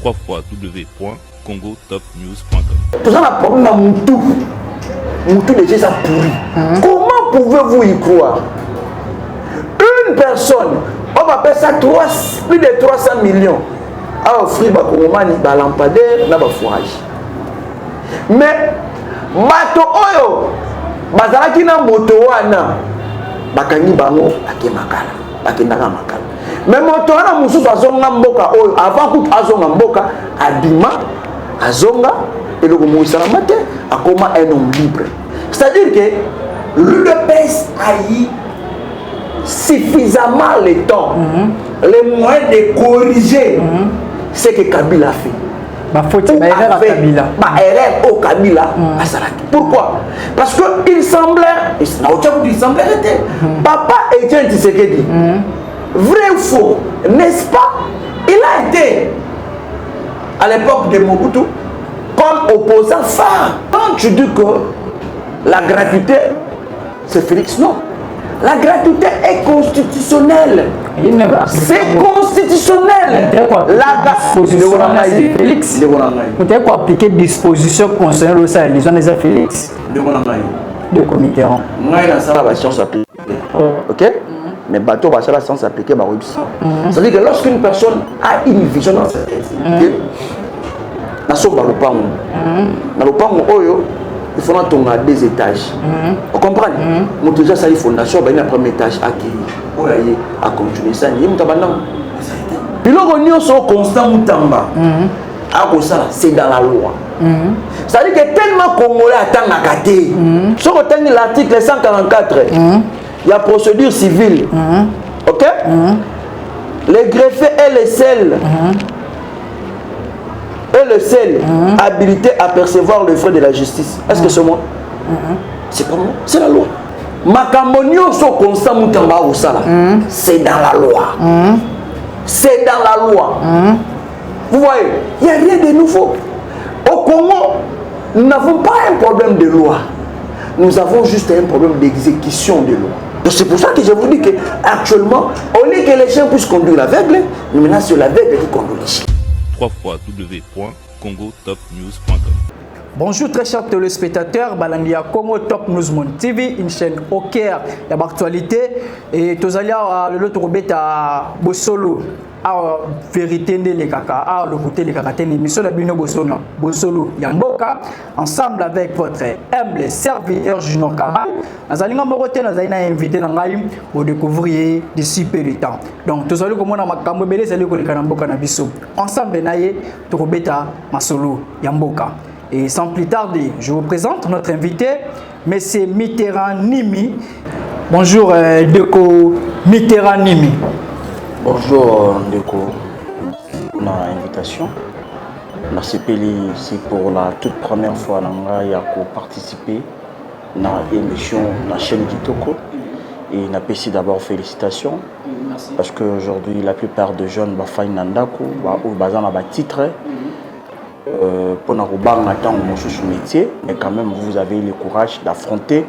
www.congotopnews.com. Tout ça, la problème à Moutou déjà ça pourri. Comment pouvez-vous y croire? Une personne, on va payer ça plus de 300 millions à offrir à Kongomani un lampadaire et un fourrage. Mais, bato oyo, bazalaki na moto wana, bakangi bango, bakemakala, bakendaka makala. Mais moto wana mususu azonga mboka oyo, avant kutu azonga mboka, abima, azonga, et le Moïse Salamate, a comme un homme libre. C'est-à-dire que l'UDPS a eu suffisamment le temps, les moyens de corriger ce que Kabila a fait. Kabila. Pourquoi? Parce qu'il semblait, Papa Etienne Tshisekedi, vrai ou faux, n'est-ce pas? Il a été, à l'époque de Mobutu, comme opposant phare. Quand tu dis que la gratuité, c'est Félix, non. La gratuité est constitutionnelle. C'est constitutionnel. La gratuité, Félix. Vous avez quoi appliquer disposition concernant le salaire des Félix de comité. Ok? Mais bateau va la science appliquée. C'est-à-dire que lorsqu'une personne a une vision dans sa tête, il faut tomber à 2 étages. Vous comprenez? Mon déjà ça, il faut fondation, il y a un premier étage à qui à continuer ça. Il y a un puis l'on sont constant Moutamba. C'est dans la loi. C'est-à-dire que tellement Congolais attendent la caté. Si on retient l'article 144, il y a procédure civile. Ok? Les greffés et les selles. Et le seul habilité à percevoir le frais de la justice. Est-ce que c'est moi? C'est pas moi, c'est la loi. Makamonio so constant Moutamba Oussala. C'est dans la loi. C'est dans la loi. Vous voyez, il n'y a rien de nouveau. Au Congo, nous n'avons pas un problème de loi. Nous avons juste un problème d'exécution de loi. Donc c'est pour ça que je vous dis qu'actuellement, au lieu que les chiens puissent conduire l'aveugle, nous maintenant c'est l'aveugle qui conduit les chiens. www.congotopnews.com. Bonjour très chers téléspectateurs, Balandia Congo Top News Mon TV, une chaîne au cœur de l'actualité. Et tous allez à l'autre bête à Bosolo, à vérité les caca, à le côté les caca, l'émission de Bino Bosolo, Bosolo Yamboka, ensemble avec votre humble serviteur Junior Kama. Nous allons nous inviter pour découvrir d'ici peu de temps. Donc tous allez comme on a ma camobélé, c'est le Kanamboka Nabiso. Ensemble naïe, Torobeta Masolo Yamboka. Et sans plus tarder, je vous présente notre invité, M. Mitterrand Nimi. Bonjour Ndeko Mitterrand Nimi. Bonjour Ndeko, pour l'invitation. Merci Peli, c'est pour la toute première fois que participer à l'émission de la chaîne Kitoko. Et je peux d'abord félicitations. Merci. Parce qu'aujourd'hui, la plupart des jeunes font un titre. Pour nous métier, mais quand même vous avez le courage d'affronter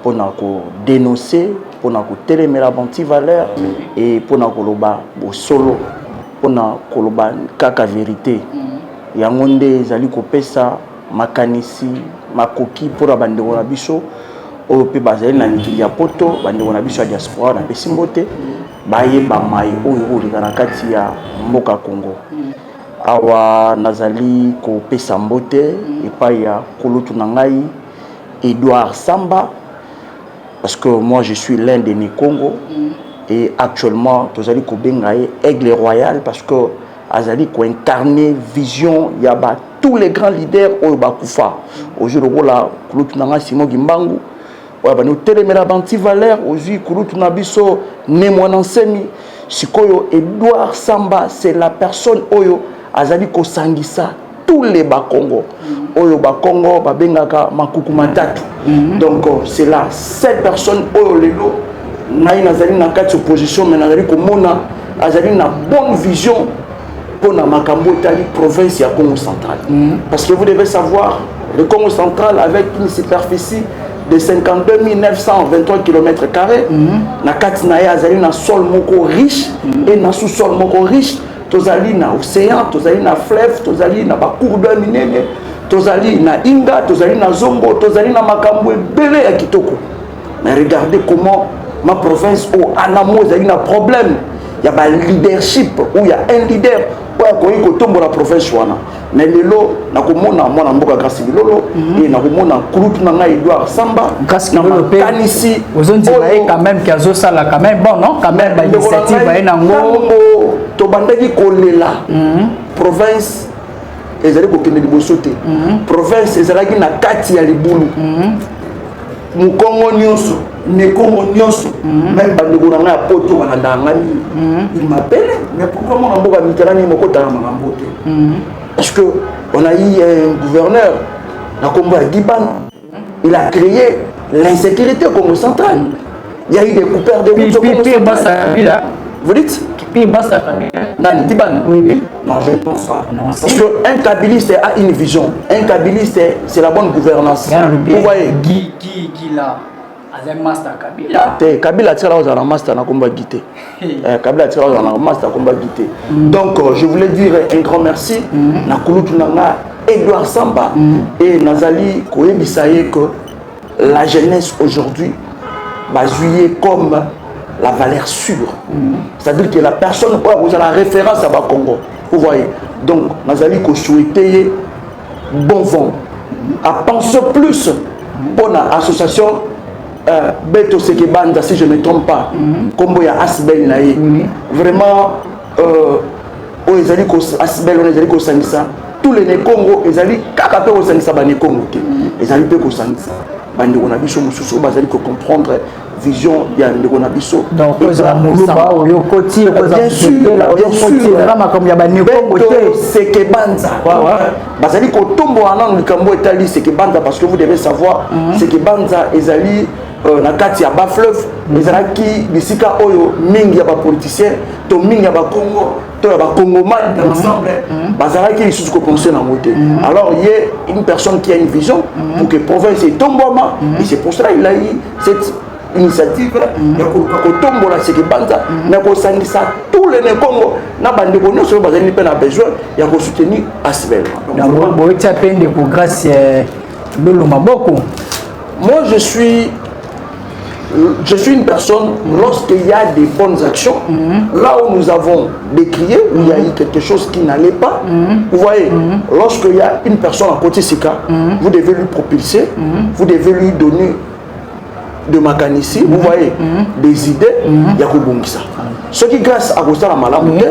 pour nous dénoncer, pour nous télémérer la valeur et pour nous solo, pour nous kaka vérité. Il y a un monde qui a pesa makanisi makoki pour la bande de biso au pe bazali na ya poto bande de biso diaspora na pesimbote baye ba mai oyo na kati ya mboka Congo. Awa nazali ko pesa mbote epai ya kolotu nangai Edouard Samba parce que moi je suis l'un des Congo et actuellement tozali ko bengaye Aigle Royal parce que azali ko incarner vision yaba tous les grands leaders oyo bakufa aujourd'hui la kolotu nangai Simon Gimbangu oya bani telemela banti valeur aujourd'hui kolotu na biso ne mwanansemi sikoyo Edouard Samba c'est la personne oyo azali ko sangisa tous les Bakongo oyo Bakongo babengaka makuku matatu donc c'est là cette personne oyo lelo nayi nazali na kati opposition mais nazali ko mona azali na bonne vision pour na makambo tali province ya Congo central parce que vous devez savoir le Congo central avec une superficie de 52 923 km², na kati na azali na sol moko riche et na sous-sol moko riche. tozali na océan, tozali na fleuve, tozali na bacours d'eau minene, tozali na Inga, tozali na Zongo, tozali na makambo ebele ya kitoko. Mais regardez comment ma province au Anamo il y a un problème, il y a un leadership où il y a un leader où il y a la province wana. Mais lelo na komona mwana mboka grâce bilolo et na komona Kulutu na Edouard Samba na kanisi ozondi bae quand même ki azo sala quand même bon non quand même ba initiative bae nango to bandaki kolela province ezali kokende liboso te province ezalaki na kati ya libulu mukongo nyonso nekongo nyonso même bandeko na ngai ya poto balanda ngani il m'appelle mais pourquoi mon mboka miterani mokota makambo te parce que on a eu un gouverneur na kombo ya Giban il a créé l'insécurité au Congo central. Il y a eu des coupeurs de route au Congo central. Vous dites Puis Bassa Nani Tiban? Oui. Non, je ne pense pas. Parce qu'un kabiliste a une vision. Un kabiliste, c'est la bonne gouvernance. Vous voyez Qui là un master Kabila. Kabila tire là dans master na combat guité. Kabila tire là dans master combat guité. Donc je voulais dire un grand merci na Kulutu nanga Edouard Samba et Nazali Koyebisaye que la jeunesse aujourd'hui va jouer comme la valeur sûre. C'est-à-dire que la personne vous a la référence à Bakongo. Vous voyez. Donc Nazali ko souhaiter bon vent. À penser plus pour l'association Beto Sekebanda, si je ne me trompe pas, comme il y a Asbel Naï, vraiment, ils allaient Asbel, ils allaient Sangisa, tous les Congo, ils allaient Kakape au Sangisa, Bane Congo, ils allaient au Sangisa, Bane Gonabiso, Moussou, ils allaient comprendre vision de Gonabiso. Donc, ils allaient bien sûr, Beto Sekebanda, Bazali Kotombo Anan Lukambo Etali Sekebanda, parce que vous devez savoir, Sekebanda, ils allaient na kati ya ba fleuve ezalaki bisika oyo mingi ya ba politiciens to mingi ya ba Congo to ya ba Congomais ensemble bazalaki lisusu ko penser na moté. Alors il y a une personne qui a une vision pour que province tomboma et c'est pour cela il a eu cette initiative ya ko tombola Sekebanda na ko sangisa tous les Congo na bande ko nyonso bazali pe na besoin ya ko soutenir Asbel. Donc bo tia pende ko grâce Lolo Maboko. Moi je suis une personne, lorsqu'il y a des bonnes actions, là où nous avons décrié, où il y a eu quelque chose qui n'allait pas, vous voyez, lorsqu'il y a une personne à côté de ce cas, vous devez lui propulser, vous devez lui donner de Makanici, vous voyez, des idées, il y a Kobongisa. Ce qui, grâce à Gustave Malamouté,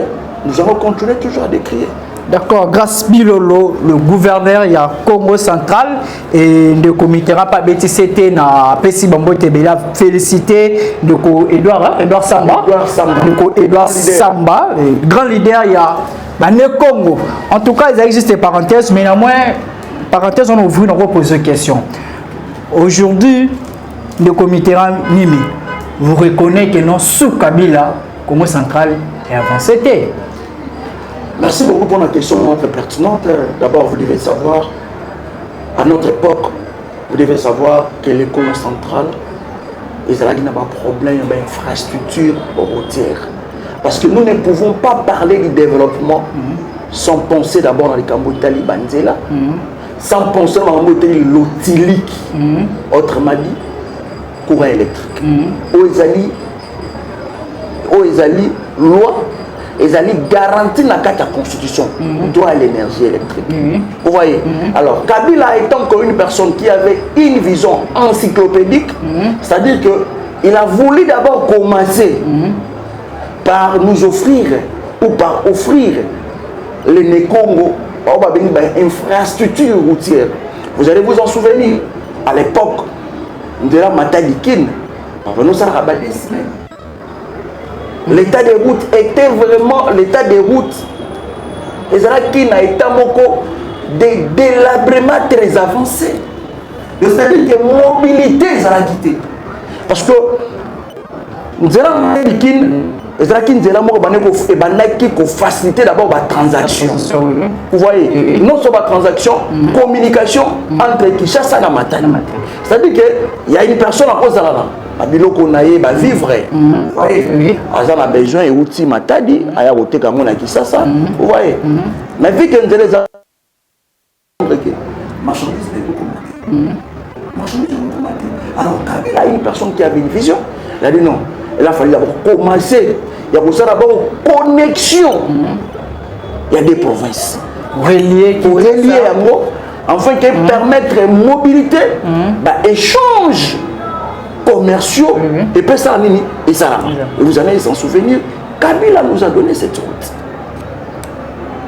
nous allons continuer toujours à décrire. D'accord, grâce Bilolo, le gouverneur il y a Congo central et le comité pas BTCT na Pessi Bambo Tebela félicité de Edouard Samba. Edouard Samba, grand leader il y a Bané Congo. En tout cas, il existe des parenthèses, mais néanmoins parenthèses on ouvre on repose une question. Aujourd'hui, le comité Nimi, vous reconnaissez que non sous Kabila, Congo central est avancé. Merci beaucoup pour la question très pertinente. D'abord, vous devez savoir, à notre époque, vous devez savoir que l'école centrale, il y a un problème d'infrastructure routière. Parce que nous ne pouvons pas parler du développement sans penser d'abord dans les Camboditali Banzela, sans penser dans les Camboditali lotilique, autrement dit, courant électrique. Ils allaient loi. Ils allaient garantir la carte de constitution droit à l'énergie électrique. Vous voyez. Alors, Kabila étant une personne qui avait une vision encyclopédique, c'est-à-dire qu'il a voulu d'abord commencer par nous offrir ou par offrir les Congo une infrastructure routière. Vous allez vous en souvenir, à l'époque de la Matadikin, nous avons l'état des routes était vraiment l'état des routes. Et ça qui n'a été de délabrement très avancé. C'est-à-dire que mobilité, ça a quitté. Parce que nous avons faciliter d'abord la transaction. Vous voyez, non seulement la transaction, communication entre Kinshasa et Matane. C'est-à-dire qu'il y a une personne à cause de là. Abiloko naye ba vivre. Vous voyez? Azana besoin et outil matadi aya kote kango na kisasa. Vous voyez? Mais vu que les marchandises de beaucoup. Marchandises de beaucoup. Alors Kabila, une personne qui avait une vision, il a dit non. Il a fallu d'abord commencer. Il y a besoin d'abord connexion. Il y a des provinces. Relier un mot, afin qu'elles permettent une mobilité, échange commerciaux, et puis ça, et ça. Et vous allez s'en souvenir, Kabila nous a donné cette route.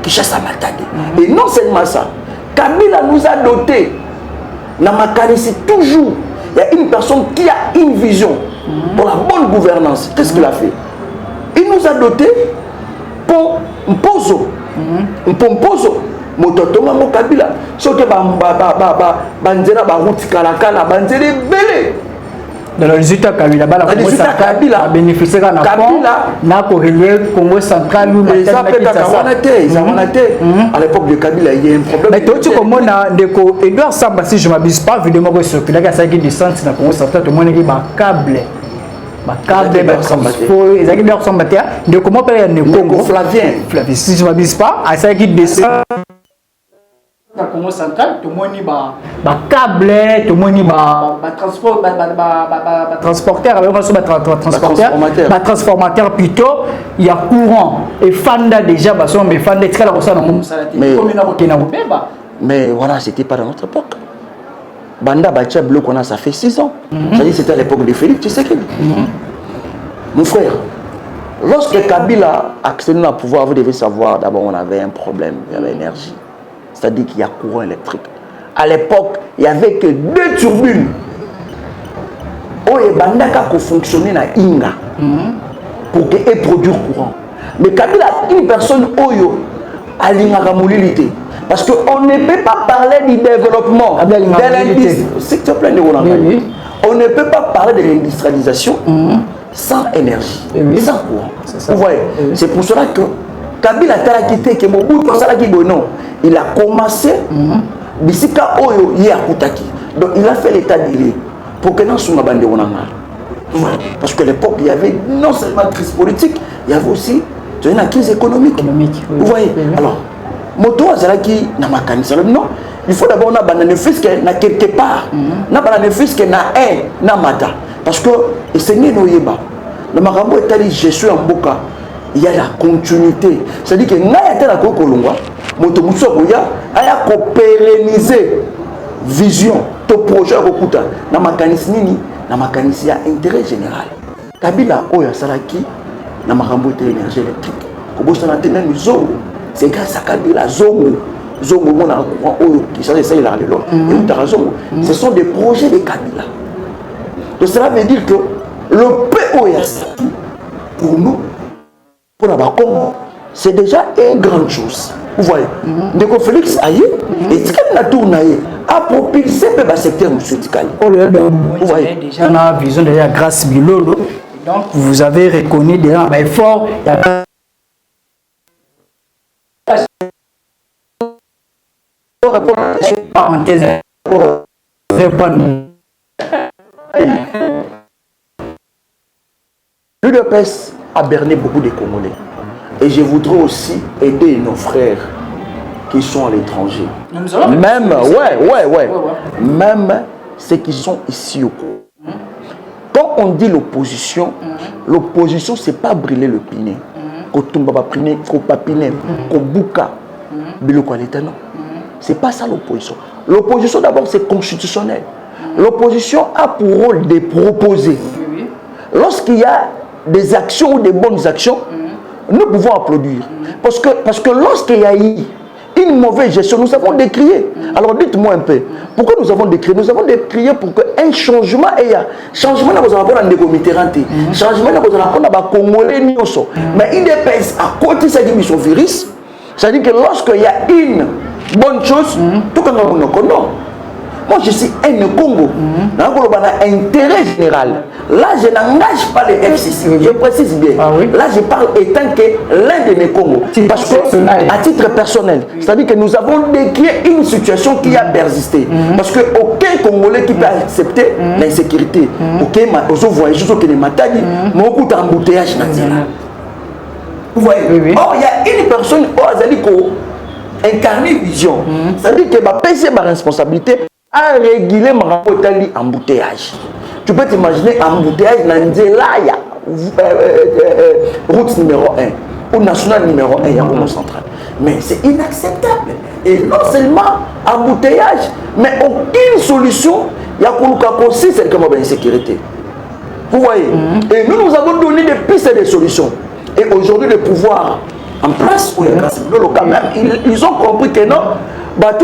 Qui chasse à Matadi. Et non seulement ça, Kabila nous a doté, Namakani, toujours, il y a une personne qui a une vision pour la bonne gouvernance. Qu'est-ce qu'il a fait? Il nous a doté pour un pozo. Mototoma mo Kabila. Soki banzela ba route kalakala banzela belé. Dans le résultat Kabila bala Congo central bénéficier na Kabila na corriger Congo central ou ils appellent à l'époque de Kabila il y a un problème. Mais toi tu comment na ndeko Edouard Samba si je m'abuse pas vidéo ko circuler ka ça qui descend na Congo central tout le monde qui ba câble transport ils ont bien ressemblé de comment parler de Congo Flavien si je m'abuse pas à ça qui descend na Congo central tout le monde ba câble tout le monde ba transport ba transporteur avec ba transformateur plutôt il y a courant et fanda déjà ba sont mais fanda très la ça na mais voilà c'était pas dans notre époque. Banda Batia Bleu qu'on a, ça fait 6 ans. C'est-à-dire c'était à l'époque de Félix Tshisekedi. Mon frère, lorsque Kabila a accédé au pouvoir, vous devez savoir, d'abord on avait un problème, il y avait l'énergie. C'est-à-dire qu'il y a courant électrique. À l'époque, il n'y avait que 2 turbines. Et Banda a fonctionné dans Inga pour produire courant. Mais Kabila, une personne Oyo, a l'ingramolité. Parce qu'on ne peut pas parler du développement de l'industrie. S'il te plaît, on ne peut pas parler de l'industrialisation sans énergie, sans courant. Vous voyez, c'est pour cela que Kabila a quitté, que Mobutu il a commencé, Bisika Oyo Yakutaki. Donc il a fait l'état d'île pour que nous soyons bandés. Parce qu'à l'époque, il y avait non seulement une crise politique, il y avait aussi une crise économique. Vous voyez, alors. Moto azalaki na makanisa non il faut d'abord na banane fisque na quelque part na banane fisque na na mata parce que enseigner no yeba na makambo etali gestion en boka il y a la continuité c'est à dire que na ya la ko kolongwa moto muso ko ya aya ko pérenniser vision to projet ko kuta na makanisi nini na makanisi ya intérêt général Kabila oya salaki na makambo etali énergie électrique ko bossa na tena mizo. C'est grâce à Kabila, Zongo, qui ça il a ce sont des projets de Kabila. Donc cela veut dire que le POS, pour nous, pour la Congo, c'est déjà une grande chose. Vous voyez, Ndeko Félix Aye, et ce qu'il a tourné, a propulsé le secteur musical. Vous voyez, déjà, on a vision déjà grâce à Bilolo. Donc, vous avez reconnu déjà un effort. Parenthèse l'UDPS a berné beaucoup de Congolais et je voudrais aussi aider nos frères qui sont à l'étranger, même même ceux qui sont ici au Congo. Quand on dit l'opposition, l'opposition c'est pas brûler le pinet, kotumba pinet, kopapine, kobuka, biloko l'état non. C'est pas ça l'opposition. L'opposition d'abord c'est constitutionnel. L'opposition a pour rôle de proposer. Lorsqu'il y a des actions ou des bonnes actions, nous pouvons applaudir. Parce que lorsqu'il y a eu une mauvaise gestion, nous avons décrié. Alors dites-moi un peu, pourquoi nous avons décrié? Nous avons décrié pour qu'un changement ait. Changement nous avons un Mitterrand. Changement nous avons un Congolais. Mais il dépêche à côté de cette mission virus. C'est-à-dire que lorsqu'il y a une bonne chose, tout comme nous connaissons. moi je suis un Congo. Intérêt général. Là, je n'engage pas les FCC. Je précise bien. Là, je parle étant que l'un de mes Congos. Parce que, à titre personnel, c'est-à-dire que nous avons décrié une situation qui a persisté. Parce qu'aucun Congolais qui peut accepter l'insécurité. Aucun voyageur qui ne m'a pas dit, mais beaucoup d'embouteillages national. Vous voyez? Or, il y a une personne qui incarne une vision. C'est-à-dire que ma PC, ma responsabilité, à réguler ma rapport embouteillage. Tu peux t'imaginer embouteillage dans Nzelaya, route numéro 1 ou national numéro 1, il y a un central. Mais c'est inacceptable. Et non seulement embouteillage, mais aucune solution. Il y a aussi c'est comme l'insécurité. Vous voyez? Et nous avons donné des pistes et des solutions. Et aujourd'hui, le pouvoir en place, ils ont compris que non,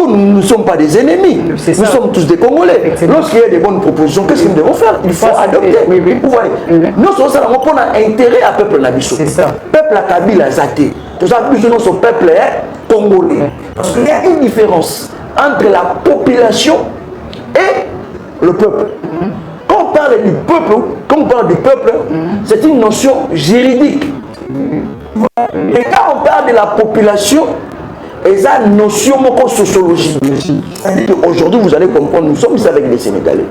nous ne sommes pas des ennemis. Nous sommes tous des Congolais. Lorsqu'il y a des bonnes propositions, qu'est-ce que nous devons faire? Il faut adopter. Vous voyez? Nous sommes pour intérêt à peuple Nabiso. Peuple à Kabila Zate. Tout ça, nous sommes peuple congolais. Parce qu'il y a une différence entre la population et le peuple. Quand on parle du peuple, c'est une notion juridique. Et quand on parle de la population, et ça, notion sociologique. Aujourd'hui, vous allez comprendre, nous sommes ici avec les Sénégalais.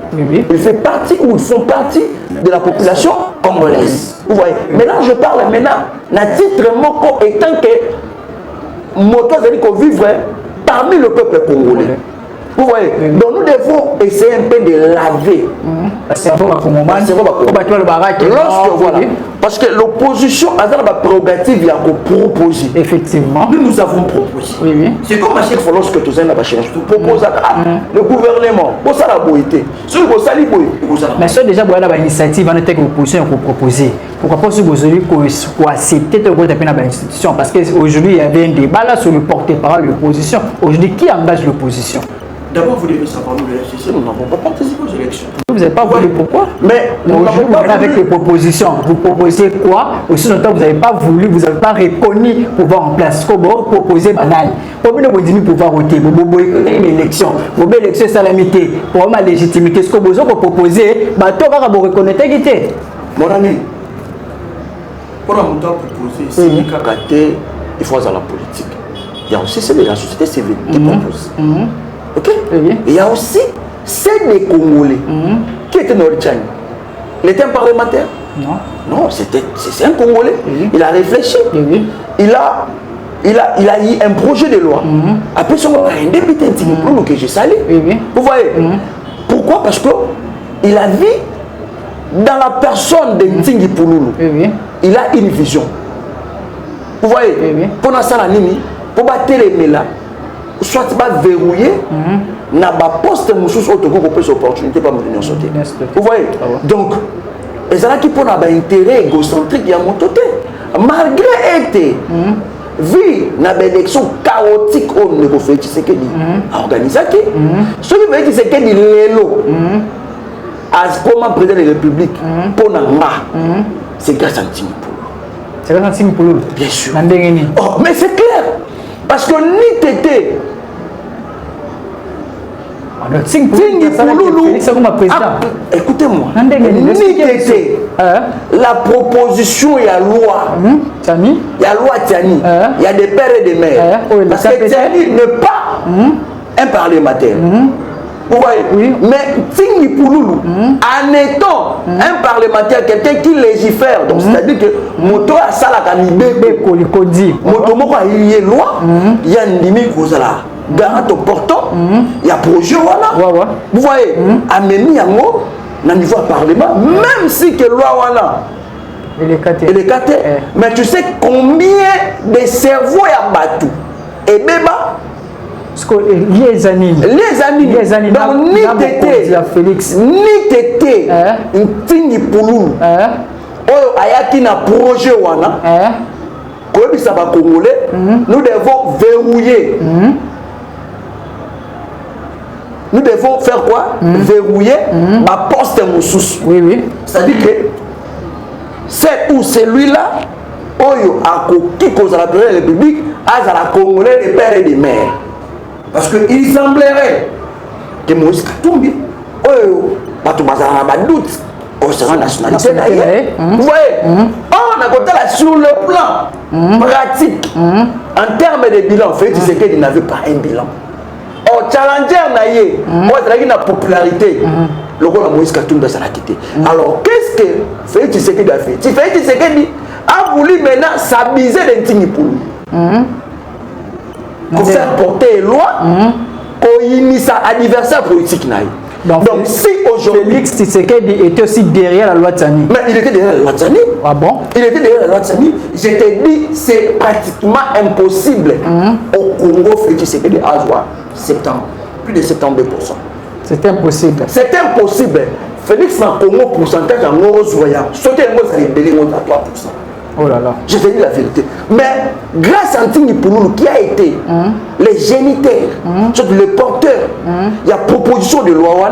Ils font partie ou ils font partie de la population congolaise. Vous voyez. Maintenant, je parle d'un titre moko étant que moto allait vivre parmi le peuple congolais. Vous voyez. Donc nous devons essayer un peu de laver. Parce que l'opposition a la prérogative de proposer. Effectivement. Nous avons proposé. C'est comme à chaque fois lorsque tu as une machine, tu proposes le gouvernement. Pour ça la beauté. Mais ça déjà, il y a une initiative, l'opposition pour proposer. Pourquoi pas si vous avez accepter l'institution? Parce qu'aujourd'hui, il y avait un débat là sur le porte-parole de l'opposition. Aujourd'hui, qui engage l'opposition? D'abord, vous devez savoir, nous, les FCC, nous n'avons pas participé aux élections. Vous n'avez pas voulu, pourquoi? Mais nous n'avons pas voulu. Avec les propositions, vous proposez quoi? Aussi longtemps vous n'avez pas voulu, vous n'avez pas reconnu pouvoir en place. Comment vous proposez banal? Combien de vous dites pouvoir voter? Vous proposez une élection. Vous avez l'élection salamité. Pour ma légitimité, ce que vous proposez, vous reconnaissez qui est. Mon ami, pour un montant proposé, c'est une caractère, il faut avoir la politique. Il y a aussi la société civile qui propose. Ok? Il y a aussi ces Congolais qui étaient Nord-Tchani. Il était un parlementaire? Non, c'est un Congolais. Il a réfléchi. Il a eu un projet de loi. Après, son un député que j'ai salé. Vous voyez? Pourquoi? Parce qu'il a vu dans la personne de Ntingi Pouloulou, il a une vision. Vous voyez? Pour la Salanini, pour battre les mélas, soit verrouiller n'a pas poste moussous autour pour cette opportunité pas me sauter. Vous voyez? Donc les gens qui ont un intérêt égocentrique il y a mon côté malgré été vu une élection chaotique au niveau fait c'est que dit organisé ce qui veut dire c'est que dit l'élo comme président de la République pour nanga c'est grâce à Ntingi Pouloulou. C'est grâce à Ntingi Pouloulou. Bien sûr. Oh, mais c'est clair. Parce que ni tété Ntingi Pouloulou, écoutez-moi, ni tété la proposition il y a loi il y a loi Tiani il y a des pères et des mères parce que Tiani n'est pas un parlementaire. Vous voyez? Mais Ntingi Pouloulou, en étant un parlementaire, quelqu'un qui légifère, donc c'est-à-dire que moto a ça la canibé, moto moko a lié loi, il y a une limite aux là. Garant portant, il y a projet voilà. Vous voyez? A même yango na niveau parlement, même si que loi wana il est caté. Mais tu sais combien de cerveaux y a battu et béba les amis donc ni tété Ntingi Pouloulou oyo ayaki na projet wana koyebisa ba Congolais nous devons verrouiller nous devons faire quoi? Verrouiller ma poste moussous. C'est-à-dire que c'est où celui-là oyo akoki kozala président de la République azala Congolais des pères et des mères. Parce qu'il semblerait que Moïse Katumbi bato bazala na doute au sera nationalité na ye. Vous voyez, on a côté là sur le plan pratique en termes de bilan, Félix Tshisekedi n'avait pas un bilan. Au challenger na ye, moi c'est la popularité. Le rôle de Moïse Katumbi ça l'a quitté. Alors qu'est-ce que Félix Tshisekedi a fait? Félix Tshisekedi a voulu maintenant s'abuser d'Intigny pour lui. Pour faire porter une loi, pour initier sa adversaire politique. Donc si aujourd'hui Félix Tshisekedi était aussi derrière la loi Tsani. Mais il était derrière la loi Tsani. Ah bon? Il était derrière la loi Tsani. Je te dis, c'est pratiquement impossible au Congo Félix Tshisekedi à avoir plus de 72%. C'est impossible. C'est impossible. Félix dans le Congo, pourcentage en euros voyants. Sauter un mot, ça est belé à 3%. Oh là là. Je te dis la vérité. Mais grâce à Ntini Pouloulou qui a été les géniteurs, les porteurs, il y a proposition de loi.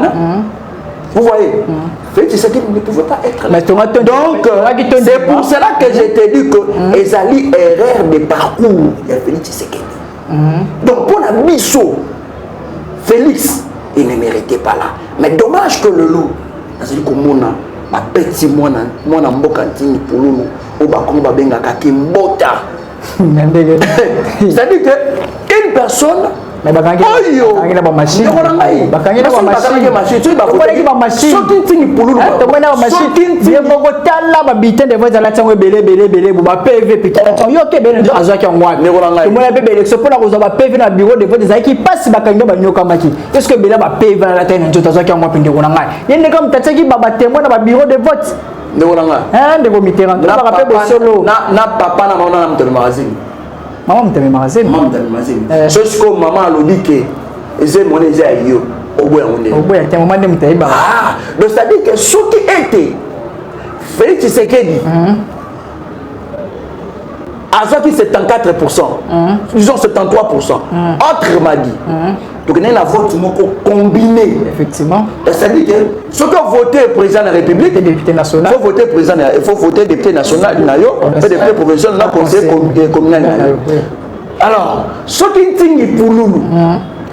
Vous voyez, Félix Tshisekedi ne pouvait pas être là. Donc, c'est pour cela que je te dis que Ezali erreur de parcours, il y a Félix Tshisekedi. Donc, pour la mission, Félix, il ne méritait pas là. Mais dommage que le loup, c'est-à-dire que ma petit moi mboka Ntini Pouloulou au bakongo babenga kakimbota. C'est-à-dire que une personne mais bakangi na ba machine bakangi na ba machine tu ba machine soki Ntini Pouloulou machine ye moko tala ba bitin de voix la tango belé ba PV piquant yo ke bene azaki ngwa to mona pe bele so pona ko za ba PV na bureau de vote ezaki passe bakangi ba nyoka maki est-ce que bela ba PV na la tene njo azaki ngwa pinde ko ngai yende comme tatsaki ba témoin na ba bureau de vote ndeko Mitterrand na ba pe bosolo na papa na mama na mtelo magazine. Maman Mteme Magazine. Maman Mteme Magazine. C'est comme maman a dit que c'est mon yo au bout on est. Au bout il y a un moment de Mteme. Ah, donc ça dit que ce qui était Félix Tshisekedi a sorti 74%, disons 73%. Autre m'a dit. Donc il y a un vote combiné. Effectivement. C'est-à-dire que ce que voter président de la République, député national, il faut voter président, il faut voter député national, député provincial, conseil communal. Alors, ce qui est pour nous,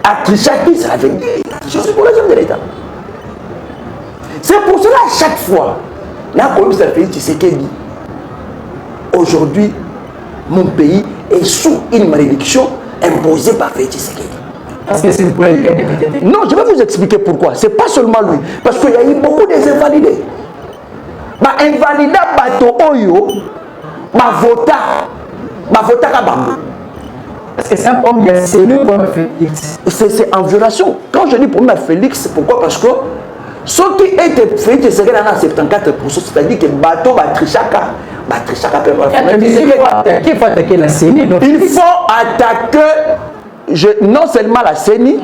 à qui chacun ça veut dire, je suis pour les hommes de l'État. C'est pour cela à chaque fois, là comme ça fait Tshisekedi, aujourd'hui, mon pays est sous une malédiction imposée par Félix Tshisekedi. Non, je vais vous expliquer pourquoi. Ce n'est pas seulement lui. Parce qu'il y a eu beaucoup d'invalidés. Invalida bato oyo, vota ka bambo. Parce que c'est un homme de cellule pour Félix. C'est en violation. Quand je dis pour moi Félix, pourquoi? Parce que ce qui était Félix, c'est qu'il y a 74%, c'est-à-dire que bateau va trichaka. Il faut attaquer la CENI. Il faut attaquer non seulement la CENI,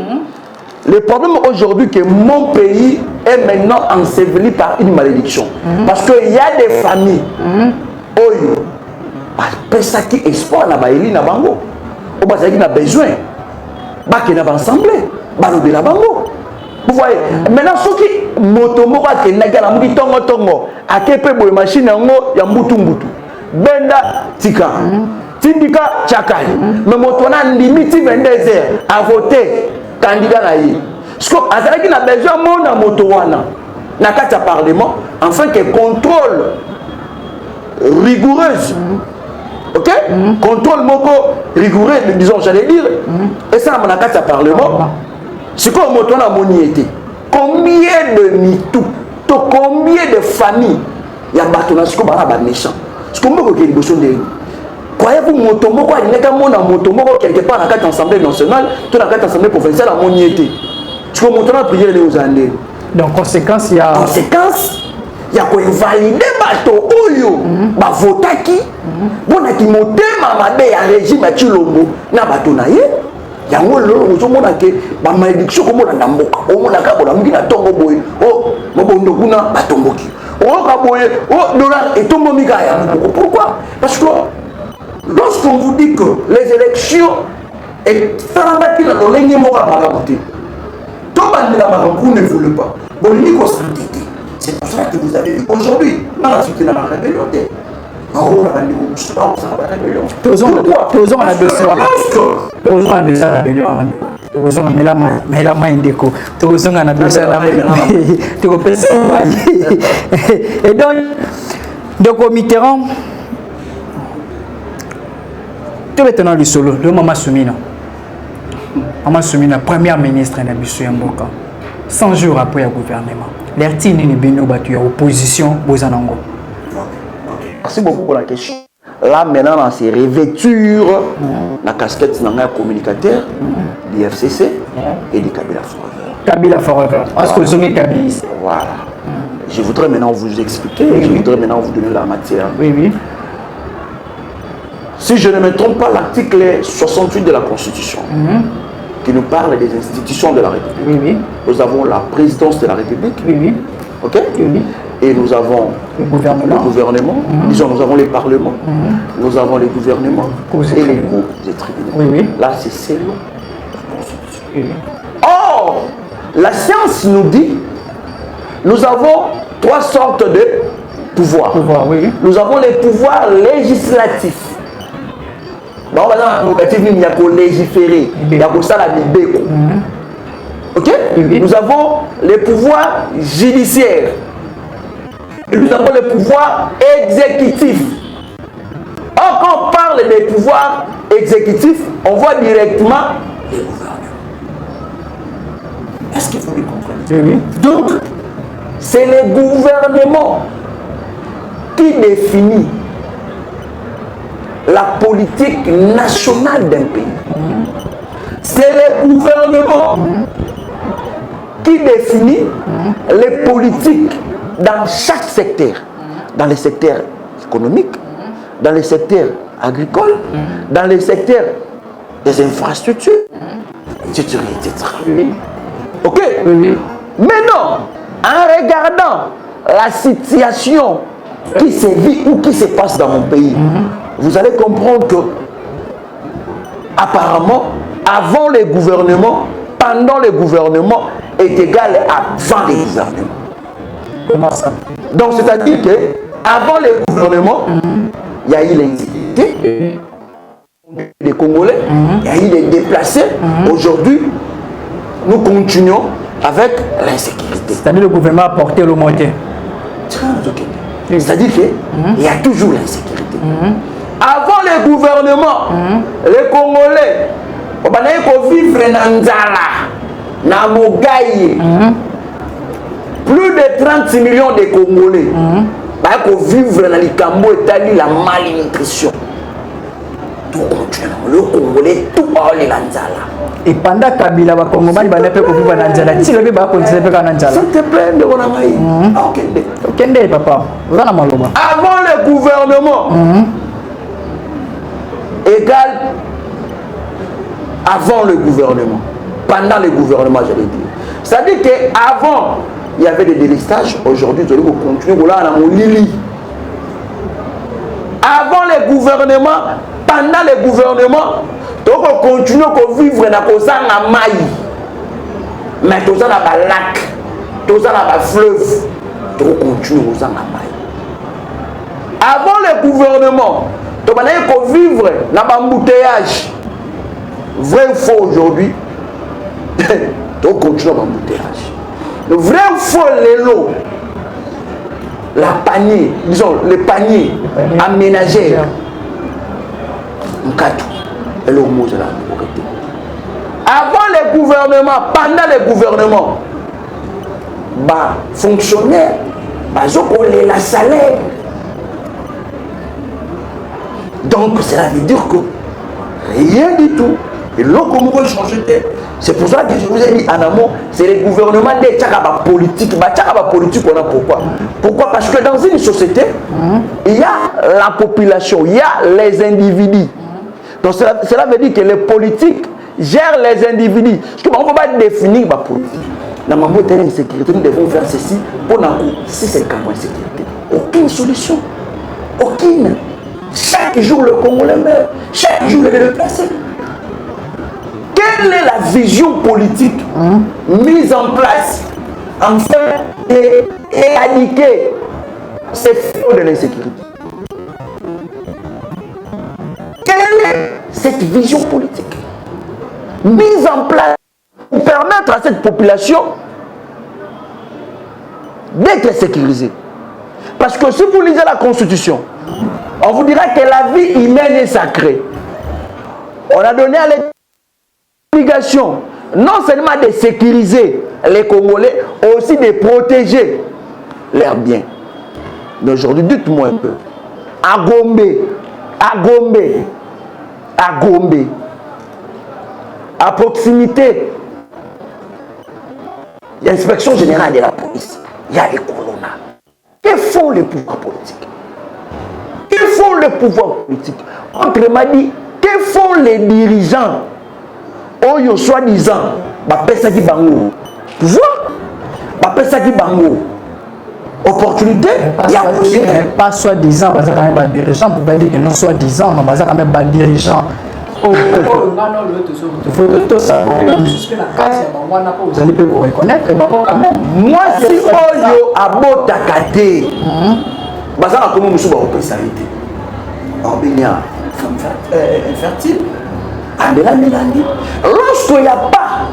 le problème aujourd'hui que mon pays est maintenant enseveli par une malédiction. Parce qu'il y a des familles, oyo, ça qui espoir na baeli na bango, ou bazaki na besoin, baki na ensemble, balobi na bango. Vous voyez, maintenant ceux qui motomoko akendaki na muki tongo a kepe boye machine yango ya mbutu benda tika tindika chakali mais moto na limite 22h à voter candidat na yi parce que azalaki na besoin mona moto wana na kati ya parlement afin que contrôle rigoureuse OK contrôle moko rigoureux disons j'allais dire et ça na kati ya parlement. C'est comme moto na moni été. Combien de mitou, combien de familles il y a batona ce qu'on va méchant. Ce qu'on veut que les bossons de croyez-vous moto moko a n'est qu'un moto moko quelque part dans la carte assemblée nationale, tout dans la carte assemblée provinciale à moni été. Ce qu'on montre la prière les aux années. Donc conséquence il y a il y a quoi invalider bato oyo ba votaki bona ki motema mabe ya régime ya Chilombo na bato na ye. Yango lolo ozomona ke ba malédiction komona na mboka omona ka bona mingi na tongo boye oh mobondo kuna batomboki oh ka boye oh dollar et tombo mika ya pourquoi? Parce que lorsqu'on vous dit que les élections et sarangaki na lolenge moka bakabuté to bandela makambu ne voulait pas bon ni ko santé c'est pour ça que vous avez vu aujourd'hui dans la société la rébellion Tous on a deux soirs. tozonga mela mai ndeko tozonga na dossier na tokopesa et donc ndeko Mitterrand tobetana lisolo le Mama Soumina première ministre na biso ya mboka 100 jours après le gouvernement l'ertine ni bino batu ya opposition bozanango. Merci beaucoup pour la question. Là maintenant dans ces revêtures la casquette n'a communicateur du FCC et du Kabila Forever. Kabila Forever. Est-ce que vous avez Kabila? Voilà. Je voudrais maintenant vous expliquer, je voudrais maintenant vous donner la matière. Oui, oui. Si je ne me trompe pas, l'article 68 de la Constitution qui nous parle des institutions de la République. Oui, oui. Nous avons la présidence de la République. Oui, oui. Ok? Oui, oui. Et nous avons le gouvernement. Disons, nous avons les parlements, nous avons les gouvernements et les cours des tribunaux. Oui, oui. Là, c'est selon la Constitution. Oui, oui. Or, la science nous dit, nous avons 3 sortes de pouvoirs. Oui. Nous avons les pouvoirs législatifs. Donc, il y a qu'à légiférer, il y a qu'à ça la bébé. Ok? Oui. Nous avons les pouvoirs judiciaires. Et nous avons les pouvoirs exécutifs. Or, quand on parle des pouvoirs exécutifs, on voit directement les gouvernements. Est-ce qu'il faut les comprendre? Oui. Donc, c'est le gouvernement qui définit la politique nationale d'un pays. C'est le gouvernement qui définit les politiques dans chaque secteur, dans les secteurs économiques, dans les secteurs agricoles, dans les secteurs des infrastructures, etc. Ok? Maintenant, en regardant la situation qui se vit ou qui se passe dans mon pays, vous allez comprendre que, apparemment, avant les gouvernements, pendant les gouvernements est égal à avant les gouvernements. Comment ça? Donc, c'est-à-dire que avant les gouvernements, il y a eu l'insécurité des Congolais, il y a eu des déplacés. Aujourd'hui, nous continuons avec l'insécurité. C'est-à-dire le gouvernement a porté le monté. C'est-à-dire qu'il y a toujours l'insécurité. Avant les gouvernements, les Congolais, on va vivre dans Nzala, dans Mogaï. Plus de 36 millions de Congolais vont vivre dans les Cambo et la malnutrition. Tout continue. Le Congolais, tout va aller dans Nzala. Et pendant Kabila, les Congolais vont vivre dans Nzala. Si le bébé va continuer dans Nzala. S'il te plaît, de Ronamaï. Ok, papa. Avant le gouvernement, égal avant le gouvernement, pendant le gouvernement, j'allais dire. C'est-à-dire qu'avant, il y avait des délestages. Aujourd'hui, nous allons continuer là dans mon Lili. Avant les gouvernements, pendant les gouvernements, nous allons continuer à vivre dans la maille. Mais nous allons dans le lac, nous allons dans le fleuve. Nous allons continuer dans la maille. Avant les gouvernements, nous allons vivre dans l'embouteillage. Vrai ou faux aujourd'hui, nous continuons dans l'embouteillage. Le vrai ou faux, les lots, la panier, disons, les paniers aménagés, avant les gouvernements, pendant les gouvernements, fonctionnaires, ils ont la salaire. Donc, cela veut dire que rien du tout. Et l'eau comme vous changez. C'est pour ça que je vous ai dit en amont, c'est les gouvernements des tchakaba politiques. Tchakaba politique, on a pourquoi? Pourquoi? Parce que dans une société, il y a la population, il y a les individus. Donc cela veut dire que les politiques gèrent les individus. Parce qu'on ne peut pas définir la politique. Dans ma boîte d'insécurité, nous devons faire ceci pour nous. Si c'est le cas d'insécurité, aucune solution. Aucune. Chaque jour, le Congolais meurt. Chaque jour, il est déplacé. Quelle est la vision politique mise en place afin d'éradiquer ces fléaux de l'insécurité? Quelle est cette vision politique mise en place permettre à cette population d'être sécurisée. Parce que si vous lisez la Constitution, on vous dira que la vie humaine est sacrée. On a donné à l'obligation non seulement de sécuriser les Congolais, aussi de protéger leurs biens. Mais aujourd'hui, dites-moi un peu, à Gombe, à proximité, il y a l'inspection générale de la police, il y a les colonnas. Que font les pouvoirs politiques? Que font les pouvoirs politiques? Autrement dit, que font les dirigeants? Oyo soi-disant, bapesa ki bango pouvoir, bapesa ki bango opportunité, il y a aussi pas soi-disant, parce que quand même dirigeant, pour pas dire que non soi-disant, mais parce que quand même dirigeant. Vous allez peut vous reconnaître. Moi, si Oyo abota kate, bazaka comme musu ba opesalité. Orbenia, femme infertile. Lorsqu'il n'y a pas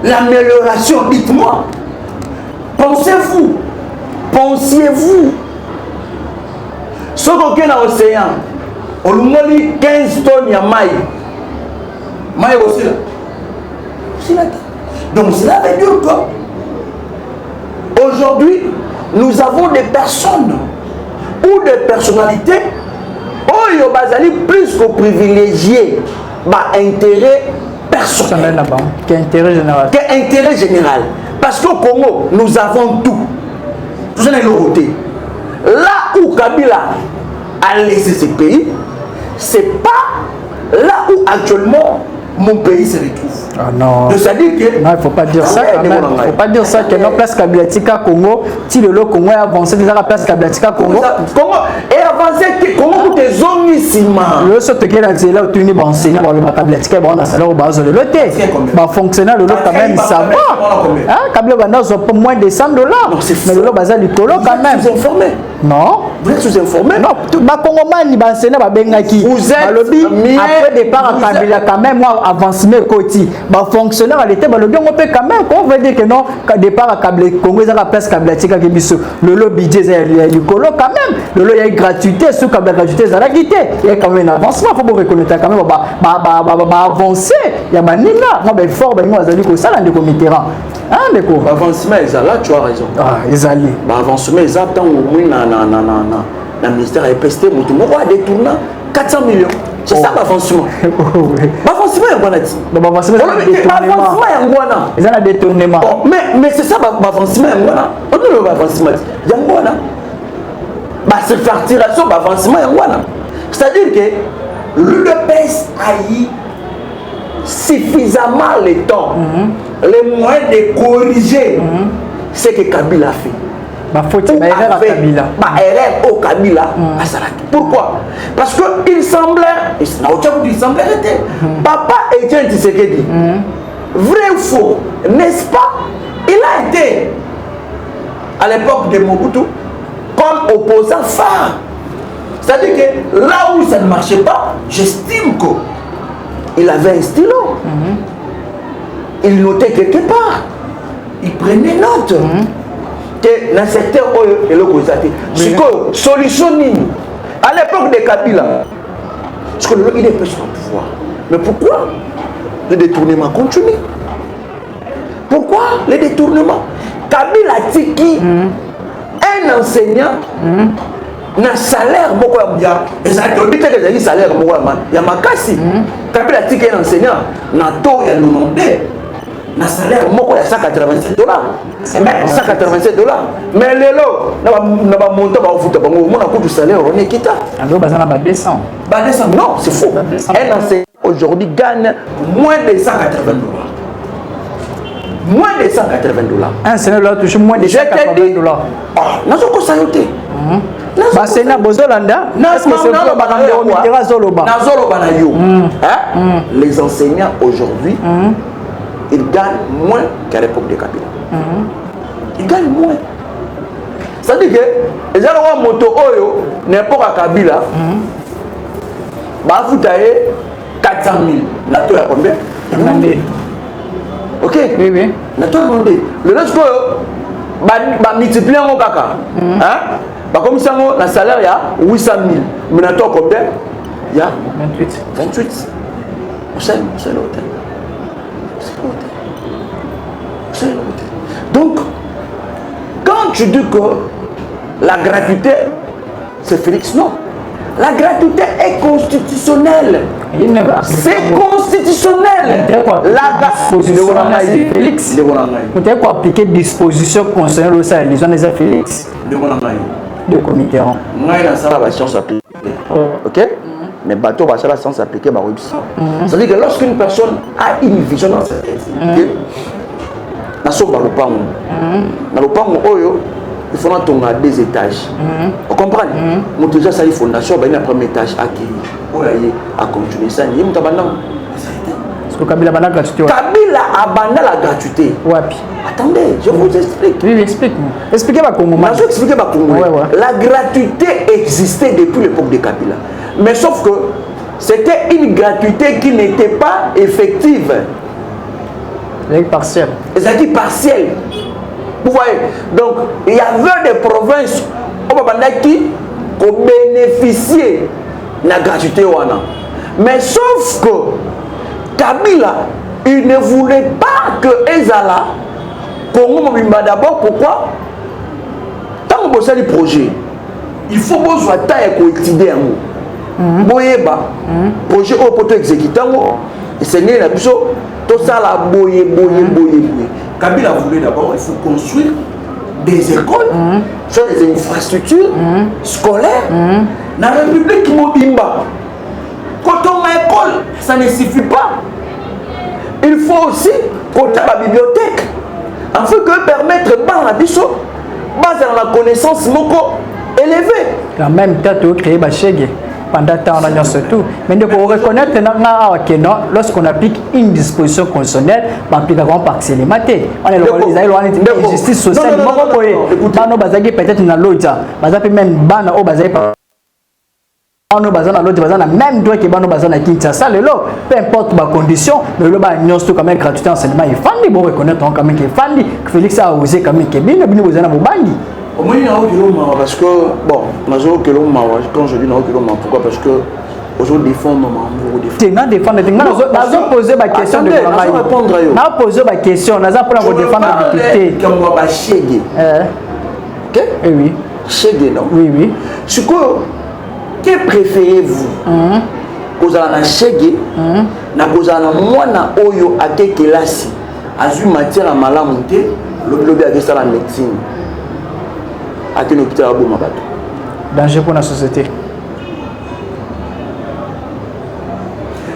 l'amélioration, dites-moi, pensiez-vous, ce qu'on a dans l'océan, on nous dit 15 tonnes de maïs aussi là. Donc cela veut dire qu'aujourd'hui, nous avons des personnes ou des personnalités Oyo bazali plus que privilégié, intérêt personnel. Qu'intérêt général. Qu'intérêt général. Parce qu'au Congo, nous avons tout. Tout ça est le côté. Là où Kabila a laissé ce pays, c'est pas là où actuellement mon pays se retrouve. Ah non. C'est-à-dire que... Non, il ne faut pas dire ça quand même. Il ne faut pas dire ça que notre place Kabilatika Congo, si le Congo est avancé, déjà la place Kabilatika Congo. Congo est avancé, Congo pour des zones ici. Le saut qui est là, c'est là où tu es enseigné par le Kabilatika, bon, ça là où base de l'autre. Ma fonctionnaire, le quand même, ça va. Hein, Kabila Banda, ils ont moins de $100. Mais le bazar du Colo quand même. Vous êtes informés? Non. Vous êtes sous-informés? Non. Ma Congoman, il va enseigner à Bengaki. Vous êtes après départ à Kabila, quand même, moi, avancement côté. Ma fonctionnaire à l'été, le bien on peut quand même. On veut dire que non, départ à Kabila, Congo, ils ont la place Kabilatika qui est le budget, du Colo quand même. Il y a une gratuité, sous Kabila gratuité, il y a quand même un avancement. Il faut reconnaître quand même, avancer. Il y a un nina. Moi, ben fort, ben moi, je dis que ça, on est comme terrain. Hein, d'accord. Avancement, là, tu as raison. Ah, ils allaient. Avancement, tant au moins, dans le ministère EPST, on va détourner 400 millions. C'est ça l'avancement. L'avancement est bon. L'avancement est un détournement. Mais c'est ça l'avancement est bon. On dit l'avancement. Il y a un bon. C'est facturation, l'avancement est bon. C'est-à-dire que l'UDPS a eu suffisamment le temps, les moyens de corriger ce que Kabila a fait. Erreur au Kabila. Pourquoi? Parce qu'il semblait, Papa Etienne Tshisekedi, vrai ou faux, n'est-ce pas? Il a été, à l'époque de Mobutu, comme opposant phare. C'est-à-dire que là où ça ne marchait pas, j'estime qu'il avait un stylo. Il notait quelque part. Il prenait note. Dans le secteur où il est solution à l'époque de Kabila, parce que il est peu sur le pouvoir. Mais pourquoi le détournement continue? Pourquoi le détournement? Kabila Tiki, un enseignant, un salaire, il y a un salaire, il y a ma casse. Kabila Tiki, un enseignant, un taux, il y a un salaire, il y a $187. $187. Mais les lots, on a salaire, on est quitté. Non, c'est faux. Un enseignant aujourd'hui gagne moins de $180. Moins de $180. Un enseignant touche moins de $180. Non, je peux s'ajouter. Les enseignants aujourd'hui, ils gagnent moins qu'à l'époque de Kabila. Ils gagnent moins. C'est-à-dire que les gens moto oyo n'importe à Kabila, vous avez 400 000. Là, tu as combien? Ok. ok. Oui, oui. Le reste, multiplier mon caca. Comme ça, le salaire, il y a 800 000. Mais maintenant, combien? Il y a 28. C'est l'hôtel. Donc, quand tu dis que la gratuité, c'est Félix, non. La gratuité est constitutionnelle. C'est constitutionnel. La gratuité, Félix. Vous avez quoi appliquer disposition concernant le salaire des gens des Félix. De comité. Ok? Mais bateau, la science appliquée, c'est-à-dire que lorsqu'une personne a une vision dans sa tête, il faut tomber à 2 étages. Vous comprenez? Mon déjà ça, il faut fondation, il y a un premier étage à continuer ça. Il y a parce que Kabila a la gratuité. Kabila a la gratuité. Attendez, je vous explique. Oui, explique-moi. Expliquez-moi comment. Je vais expliquer comment. La gratuité existait depuis l'époque de Kabila. Mais sauf que c'était une gratuité qui n'était pas effective. Partielle. C'est-à-dire partielle. Vous voyez? Donc, il y avait des provinces qui ont bénéficié de la gratuité. Mais sauf que Kabila, il ne voulait pas que Ezala, Congo Mobimba d'abord, pourquoi? Tant que vous avez le projet, il faut que vous ayez coétudier un mot. Boyeba, projet au poteau exécutant, et c'est né la biso, tout ça la boye. Kabila voulait d'abord, il faut construire des écoles, faire des infrastructures scolaires. Dans la République Mobimba, quand on a une école, ça ne suffit pas. Il faut aussi qu'on ait la bibliothèque. Afin que permettre à biso, base dans la connaissance élevée. En même temps, tu as créé Bachege. Pendant temps, on a surtout. Mais pour reconnaître que lorsqu'on applique une disposition constitutionnelle, on applique par célématé. On est le justice sociale. Peut-être dans l'autre, même ban au bazar. On a l'autre même droit que on bazar na Kinshasa. Peu importe ma condition, mais le bas tout quand même gratuité enseignement. Il faut bon reconnaître quand même que Félix a osé quand même que bien besoin de bandi. Au moins, il y a un parce que, bon, quand je dis pourquoi? Parce que aujourd'hui, défendre, tu as défendre, tu as posé ma question de répondre. Tu as posé ma question, tu as défendre la député. Ok? Oui. Chege, non? Oui. Ce que préférez-vous? Vous avez un chege, vous avez un moine oyo à kelasi, à une matière à malamonté, le lobby a la médecine. Danger pour la société.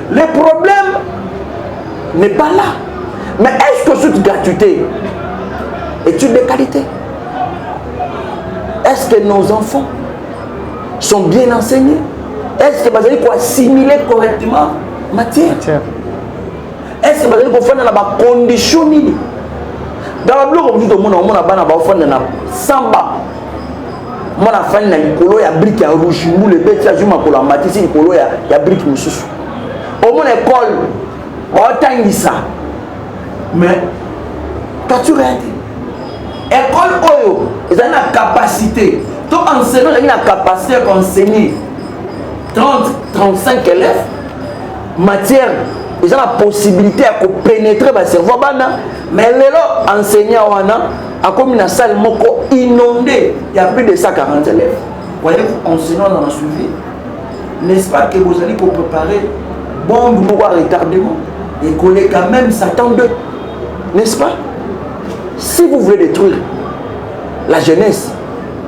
Le problème n'est pas là. Mais est-ce que cette gratuité est une de qualité? Est-ce que nos enfants sont bien enseignés? Est-ce que vous allez assimiler correctement matière? Est-ce que vous allez faire dans la condition? Dans le bloc, on a samba. Moi la fin na likolo ya brique ya rouge mou le bête ya juma ko la matisi likolo ya brique mususu au mon école ba tangisa mais quand tu regardes école oyo ils ont la capacité to enseignant ils ont la capacité d'enseigner 30-35 élèves matière ils ont la possibilité de pénétrer le cerveau mais les enseignants a comme une salle inondée, il y a plus de 140 élèves. Voyez-vous, enseignants dans la suivi, n'est-ce pas que vous allez pour préparer bombe ou retardement et qu'on est quand même Satan d'eux, n'est-ce pas? Si vous voulez détruire la jeunesse,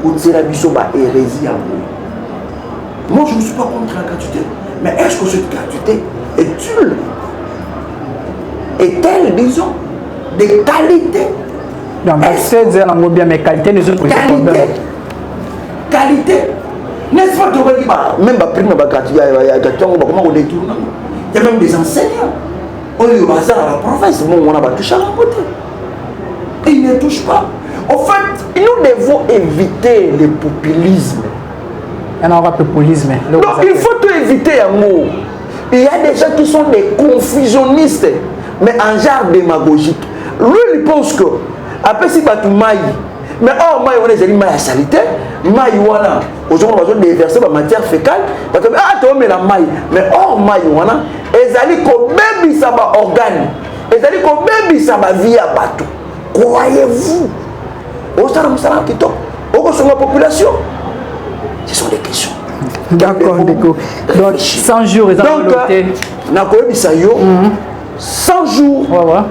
vous tirez la bisoba hérésie à vous. Moi, je ne suis pas contre la gratuité, mais est-ce que cette gratuité est-elle, disons, de qualité? Donc, c'est dire bien mes qualités, nous autres qualité. N'est-ce pas que même après ma gratuité, comment on détourne? Il y a même des enseignants. On est au bazar à la province, on a touché à la côté. Et ils ne touchent pas. En fait, nous devons éviter le populisme. Il y en aura populisme. Donc, il faut tout éviter un mot. Il y a des gens qui sont des confusionnistes, mais en genre démagogique. lui il pense que après si batu mai mais or mai on est allé mai salité mai wana aujourd'hui on va déverser la matière fécale parce que ah toi mais la mai mais or mai wana ezali ko bebi ça ba organe ezali ko bebi ça ba vie à bateau croyez-vous au salam salam qui top au sur la population ce sont des questions. D'accord, d'accord. Donc 100 jours ils ont noté. Na ko bisa yo 100 jours. Ouais ouais.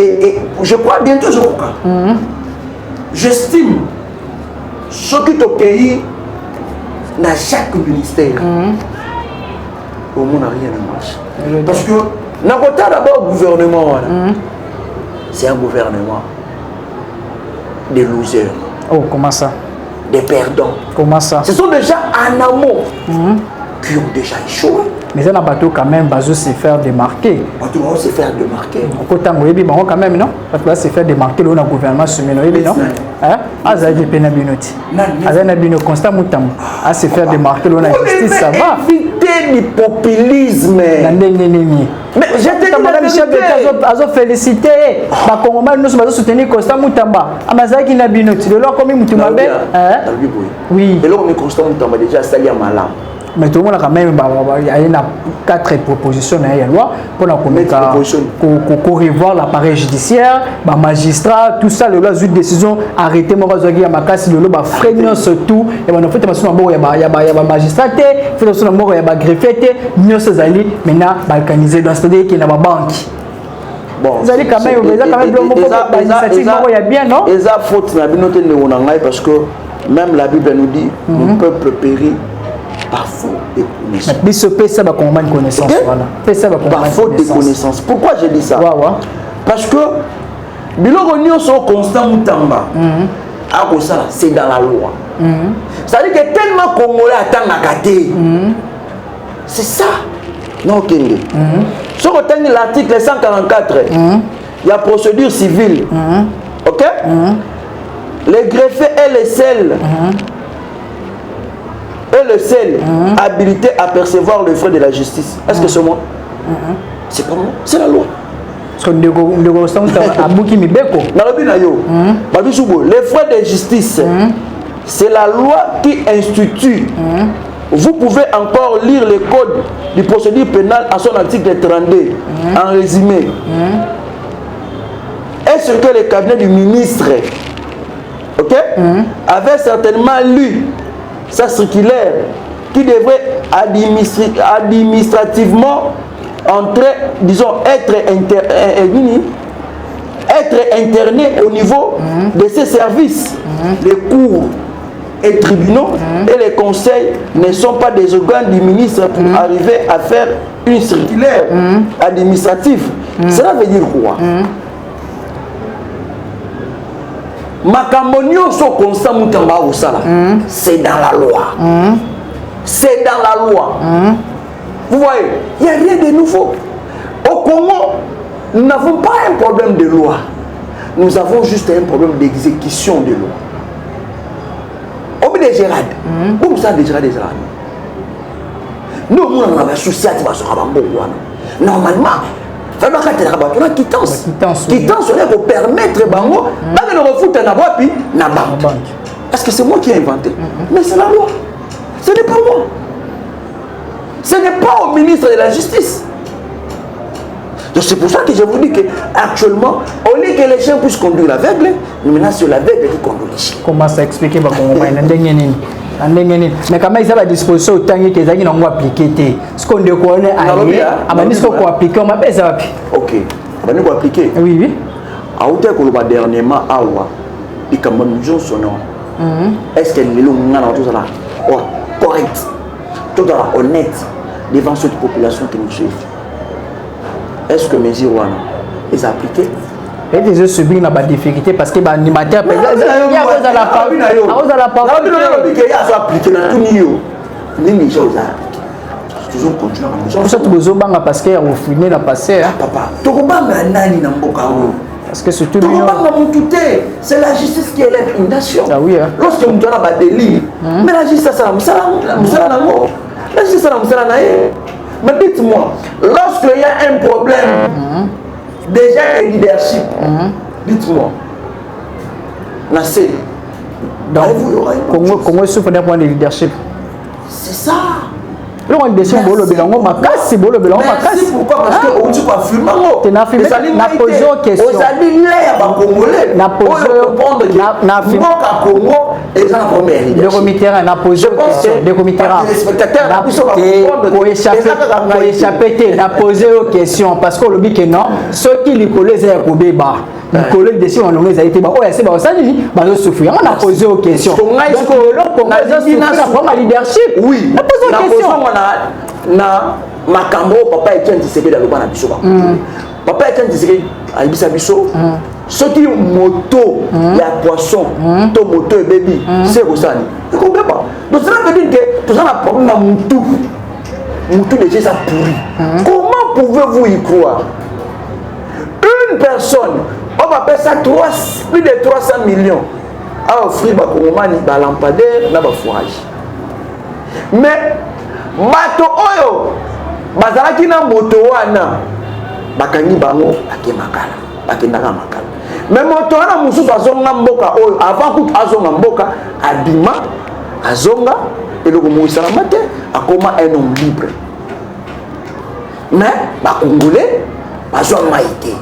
Et je crois bientôt je crois. J'estime ce qui est au pays dans chaque ministère. Au monde n'a rien à marcher. Parce que n'importe d'abord gouvernement c'est un gouvernement des losers. Oh comment ça? Des perdants. Comment ça? Ce sont déjà en amont qui ont déjà échoué. Mais ça n'a pas tout quand même besoin de se faire démarquer. Bateau va se faire démarquer. Autant que quand même non? Parce que là se faire démarquer le gouvernement soumis non? Hein? Azaï penabinoti. Azaï nabino constant mutam. À se faire démarquer le justice ça va. Éviter du populisme. Mais j'ai dit madame chef d'État azo féliciter ba Congolais nous sommes soutenir Constant Mutamba. Amazaki nabinoti. De là comme mutumabe hein? Oui. Et là on est Constant Mutamba déjà sali à malam. Mais tout le monde a quand même 4 propositions dans la loi pour revoir l'appareil judiciaire, les magistrats, tout ça, le loi de décision, arrêter mon réseau, il y a ma casse, le loi, freiner surtout, il y a des magistrats, il y a des greffiers, il y a des alliés, maintenant, balkanisés, c'est-à-dire qu'il y a des banques. Bon, vous allez quand même, l'initiative, il y a bien, non? Et ça, faute, parce que même la Bible nous dit, le peuple périt. Par faute de connaissances. Par faute de connaissances. Pourquoi j'ai dit ça? Parce que Bilogonion sont constant Moutamba. C'est dans la loi. C'est-à-dire que tellement Congolais attendent la gâté. C'est ça. Non, Kende. Si on retient l'article 144, il y a procédure civile. Ok? Les greffés et les selles. Et le seul habilité à percevoir le frais de la justice. Est-ce que c'est moi? C'est pas moi, c'est la loi. Les frais de justice, c'est la loi qui institue. Vous pouvez encore lire le code du procédure pénale à son article 32, en résumé. Est-ce que le cabinet du ministre avait certainement lu sa circulaire qui devrait administrativement être interné au niveau de ces services. Les cours et tribunaux et les conseils ne sont pas des organes du ministre pour arriver à faire une circulaire administrative. Cela veut dire quoi? Makamonio so constant Moutamba au sala. C'est dans la loi. C'est dans la loi. Vous voyez, il n'y a rien de nouveau. Au Congo, nous n'avons pas un problème de loi. Nous avons juste un problème d'exécution de loi. Au bout des Gérard, comme ça, des Gérard. Nous, on a un souci à normalement. Quittance pour permettre bango de refoutre na banque. Est-ce que c'est moi qui ai inventé? Mais c'est la loi. Ce n'est pas moi. Ce n'est pas au ministre de la Justice. Donc c'est pour ça que je vous dis qu'actuellement, au lieu que les chiens puissent conduire l'aveugle, maintenant c'est l'aveugle qui conduit les chiens. Comment ça expliquer mais quand même, ça va disposition autant que les gens n'ont appliqué. Ce qu'on doit connaître, ce qu'on peut appliquer, on va faire ça. Ok, on va appliquer. Oui, oui. À hauteur que le dernièrement, il y a son nom. Est-ce que les gens tout ça correct, tout ça honnête devant cette population qui nous suit? Est-ce que mes Irouana les appliqués? Et les autres subissent la difficulté parce que l'animateur il y a la parole. Il y toujours continuer pour ça tu besoin parce que au final la passé papa tokobanga nani na mboka oyo parce que surtout tokobanga mututé c'est la justice qui élève une nation. Ah oui lorsque on doit ba délit mais la justice ça musala nango la justice ça musala nae mais dites-moi lorsque il y a un problème déjà le leadership. Dites-moi. Nassé. Donc, Congo souffre d'un point de leadership. C'est ça. On décide bolo bilango makasi bolo bilango makasi. Pourquoi? Parce que on dit pas filmer. Na poser question. Aux alliés là ba congolais. Na poser na Congo et ça première. Le comité na poser question. Le comité les spectateurs na biso ba comprendre pour échapper na poser question parce que le but que non ceux qui les collègues ya kobeba. Les collègues décident on les a été ba oya c'est ba osali ba zo souffrir. On a posé aux questions. Donc le leadership. Oui. Na poser aux questions. Na makambo papa Etienne Tshisekedi aloba na biso ba papa Etienne Tshisekedi alibisa biso soki moto ya poisson to moto et baby c'est rosani et comprend pas donc cela veut dire que tout ça na problème na mutu déjà ça pourri comment pouvez-vous y croire une personne on va payer ça plus de 300 millions à offrir ba kongomani ba lampadaire na ba fourrage mais bato oyo bazalaki na moto wana bakangi bango bakendaka makala mais moto wana mosusu azonga mboka oyo avant kutu azonga mboka abima azonga eloko moisalama te akoma un homme libre mais bakongolais bazwa mai te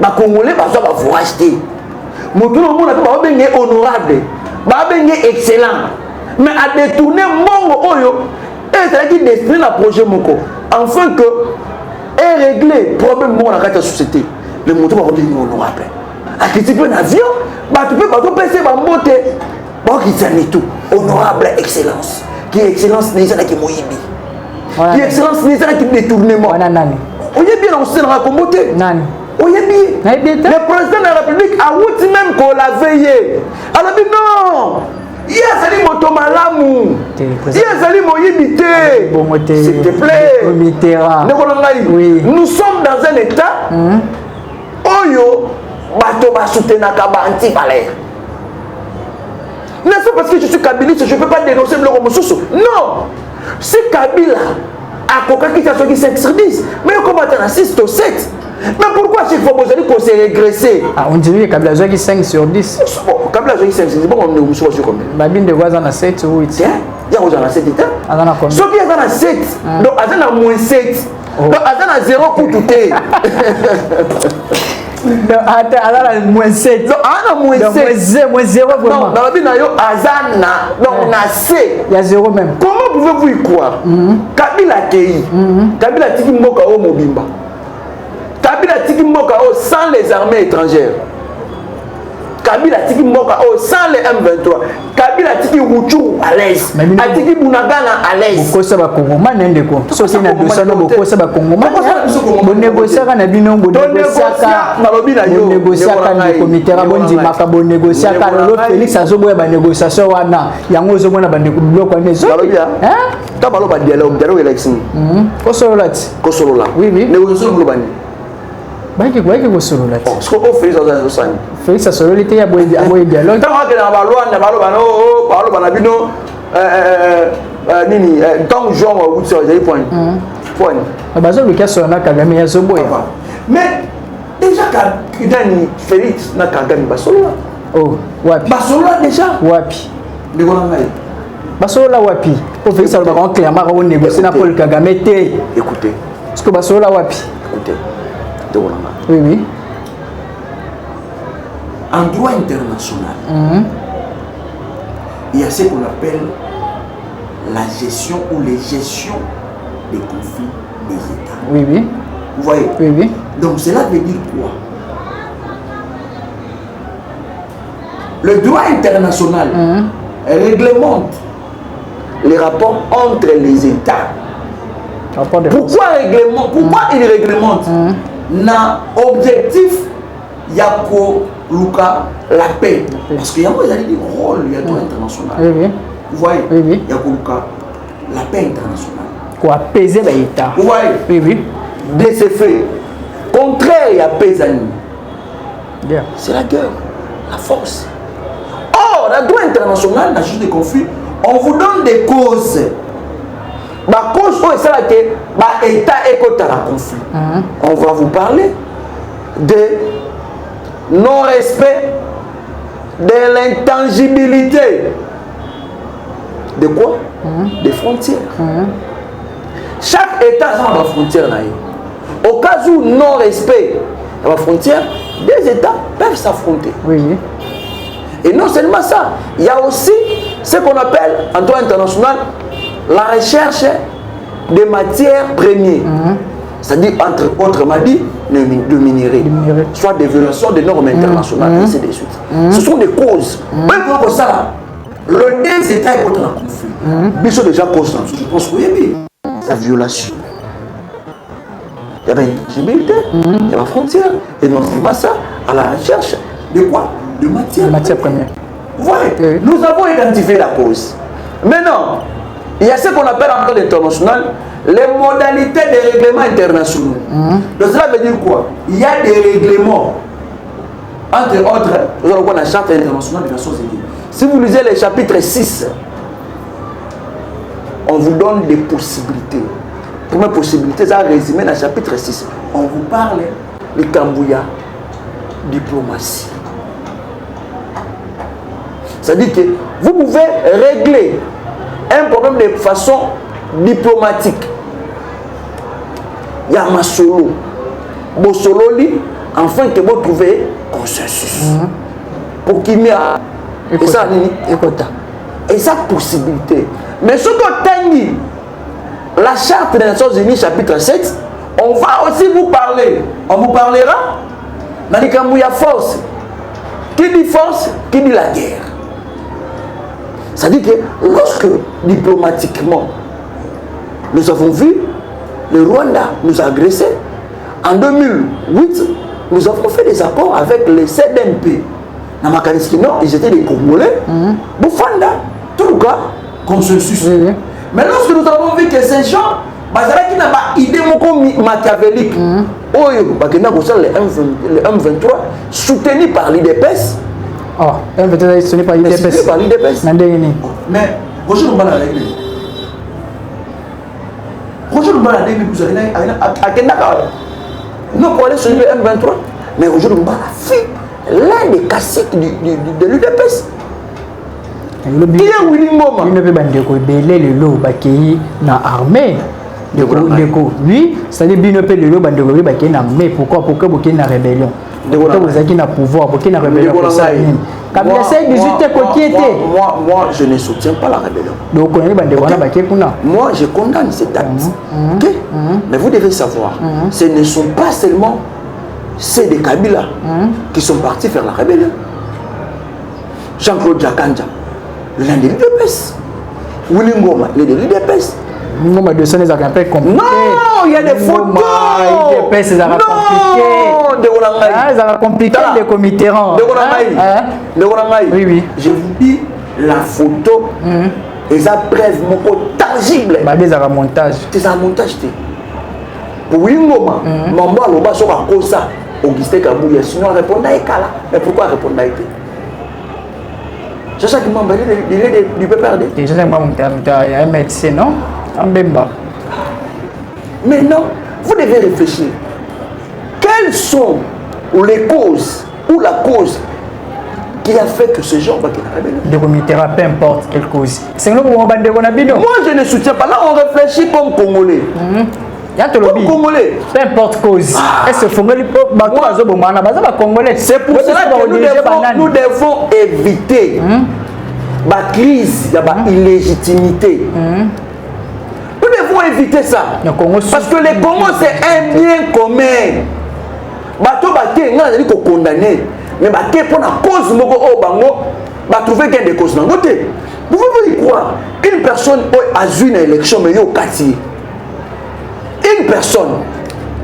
bakongolais bazwa bavourage te moto na omona mpe babenge honorable babenge excellent mais a détourné mbongo oyo et c'est qui destiné à projet moko afin que et régler problème mon la carte société le moto va revenir honorable a qui type un avion bah tu peux pas tout passer ba mbote ba qui s'en tout honorable excellence qui excellence n'est pas qui moyibi qui excellence n'est pas qui détournement nani oyebi na osena ko mbote nani oyebi le président de la République a outi même qu'on l'a veillé alors dit non il y a Zali moto malamu il y a Zali moyibi te s'il te plaît oui. Nous sommes dans un état oyo bato ba soutenaka ba anti-valeur n'est-ce pas parce que je suis kabiliste je ne peux pas dénoncer le Mosusu non si Kabila a coca qui t'a fait 5 sur 10 mais comment t'en as 6 sur 7 mais pourquoi chaque fois vous allez qu'on s'est régressé on dirait que Kabila a 5 sur 10 bon Kabila a 5 sur 10 bon on est sur combien babine de voisins à 7 ou 8 il y a aux 7 états ceux qui sont à 7 donc à moins 7 donc à 0 pour tout est à moins 7 donc à moins 7 moins 0 vraiment non dans la vie na yo azana donc na C il y a 0 même comment pouvez-vous y croire Kabila Kei Kabila tiki mboka o mobimba Kabila tiki mboka o sans les armées étrangères Kabila tiki mboka o sans les M23 Kabila tiki Ruchuru à l'aise atiki Bunagana à l'aise boko sa ba Kongoma ndeko soki na dosa no boko sa ba Kongoma bo négocier na bino bo négocier na lobi na yo négocier na comité ra bondi maka bo négocier ka lo Félix azoboya ba négociation wana yango ozomona ba ndeko bloko ne zo hein ta balo ba dialogue election ko sololati oui négociation lo bani baki ko sololati parce que o Félix azosani Félix asololite ya boye dialogue tant que na balwana balo bana bino nini tant Jean ou ça j'ai point bazo le cas na Kagame ya zoboya mais déjà Kidani Félix na Kagame basolo oh wapi basolo déjà wapi ndeko na ngai basolo wapi o Félix aloba ko clairement ko négocier na Paul Kagame te écoutez parce que basolo wapi écoutez ndeko na ngai oui en droit international il y a ce qu'on appelle la gestion ou les gestions des conflits des États. Oui. Vous voyez? Oui. Donc cela veut dire quoi? Le droit international réglemente les rapports entre les États. Pourquoi il réglemente? Na objectif Yako Luka la paix. Parce qu'il y a un rôle, il y a droit international. Oui. Vous voyez? Yako Luka la paix internationale. Quoi apaiser l'État. Vous voyez? Oui. De ces faits, contraire à paysanie, c'est la guerre, la force. Or, le droit international, la justice des conflits, on vous donne des causes. La cause, c'est là que l'État est contre la conflit. On va vous parler. de non-respect de l'intangibilité. De quoi? Des frontières. Chaque État a des frontières. Au cas où non-respect de la frontière, des États peuvent s'affronter. Oui. Et non seulement ça, il y a aussi ce qu'on appelle en droit international la recherche des matières premières. C'est-à-dire, autrement dit, de minerais, soit des violations des normes internationales, et ainsi de suite. Ce sont des causes. Même pour ça, le des États est contre un conflit. Ils sont déjà conscients. Je pense que oui, la violation. Il y a une visibilité, il y a la frontière. Et non, c'est pas ça, à la recherche de quoi? De matières premières. Ouais. Nous avons identifié la cause. Maintenant, il y a ce qu'on appelle en droit international les modalités des règlements internationaux. Donc cela veut dire quoi? Il y a des règlements, entre autres, nous allons voir la Charte internationale des Nations Unies. Si vous lisez le chapitre 6, on vous donne des possibilités. Première possibilité, ça a résumé dans le chapitre 6. On vous parle de Kambouya, diplomatie. C'est-à-dire que vous pouvez régler un problème de façon diplomatique. Il y a ma solo. Bon solo, enfin que vous trouvez consensus. Pour qu'il y ait. Et ça, et ça, possibilité. Mais ce que tu la Charte des Nations Unies, chapitre 7, on va aussi vous parler. On vous parlera dans les Kambouya force. Qui dit force, qui dit la guerre. C'est-à-dire que lorsque, diplomatiquement, nous avons vu le Rwanda nous agressé, en 2008, nous avons fait des accords avec les CDMP. Dans Makaniskino, ils étaient des Congolais. Boufanda, tout le cas, consensus. Mais lorsque nous avons vu que ces gens, qui n'ont pas idée machiavélique, le M23, soutenu par l'IDPS. Oh, M23 soutenu par l'IDPS. Mais, bonjour, on va la régler. Bonjour, on va la régler. Vous allez à Kendaka. Nous, pour aller sur le M23. Mais aujourd'hui, on va la faire. L'un des classiques de l'UDPS. Il y a Willy Ngoma. Il ne peut pas dire que le lot qui na armée. Lui, c'est-à-dire qu'il ne peut le lot qui na armée. Pourquoi qu'il y a une rébellion? Pourquoi vous avez un pouvoir? Pourquoi il y a une rébellion? Moi, je ne soutiens pas la rébellion. Moi, je condamne cet acte. Mais vous devez savoir, ce ne sont pas seulement ceux de Kabila qui sont partis faire la rébellion. Jean-Claude Jakanja, l'un des l'UDPS. Willy Ngoma, l'un des l'UDPS. Non, il y a des photos. Non, compliqué les comités. Oui, oui. Je vous dis, la photo, et ça preuve tangible. C'est un montage. Pour Willy Ngoma, maman Loba sur la cause ça. Augustin Kabouya, sinon répondre à Ekala. Mais pourquoi répondre à Ekala? C'est ça qui m'a emballé du PPRD. Il y a un médecin, non? Mais non, vous devez réfléchir. Quelles sont les causes ou la cause qui a fait que ce genre va quitter la rébellion? De comité, peu importe quelle cause. Moi, je ne soutiens pas. Là, on réfléchit comme Congolais. Congolais. Peu importe cause. C'est pour cela que nous devons éviter la crise, la illégitimité. Nous devons éviter ça. Parce que le Congo, c'est un bien commun. Bato baké, on a dit qu'on condamné. Mais baké pour la cause, on trouver qu'il y a des causes. Vous pouvez y croire. Une personne a eu une élection, mais il y a quartier. Une personne,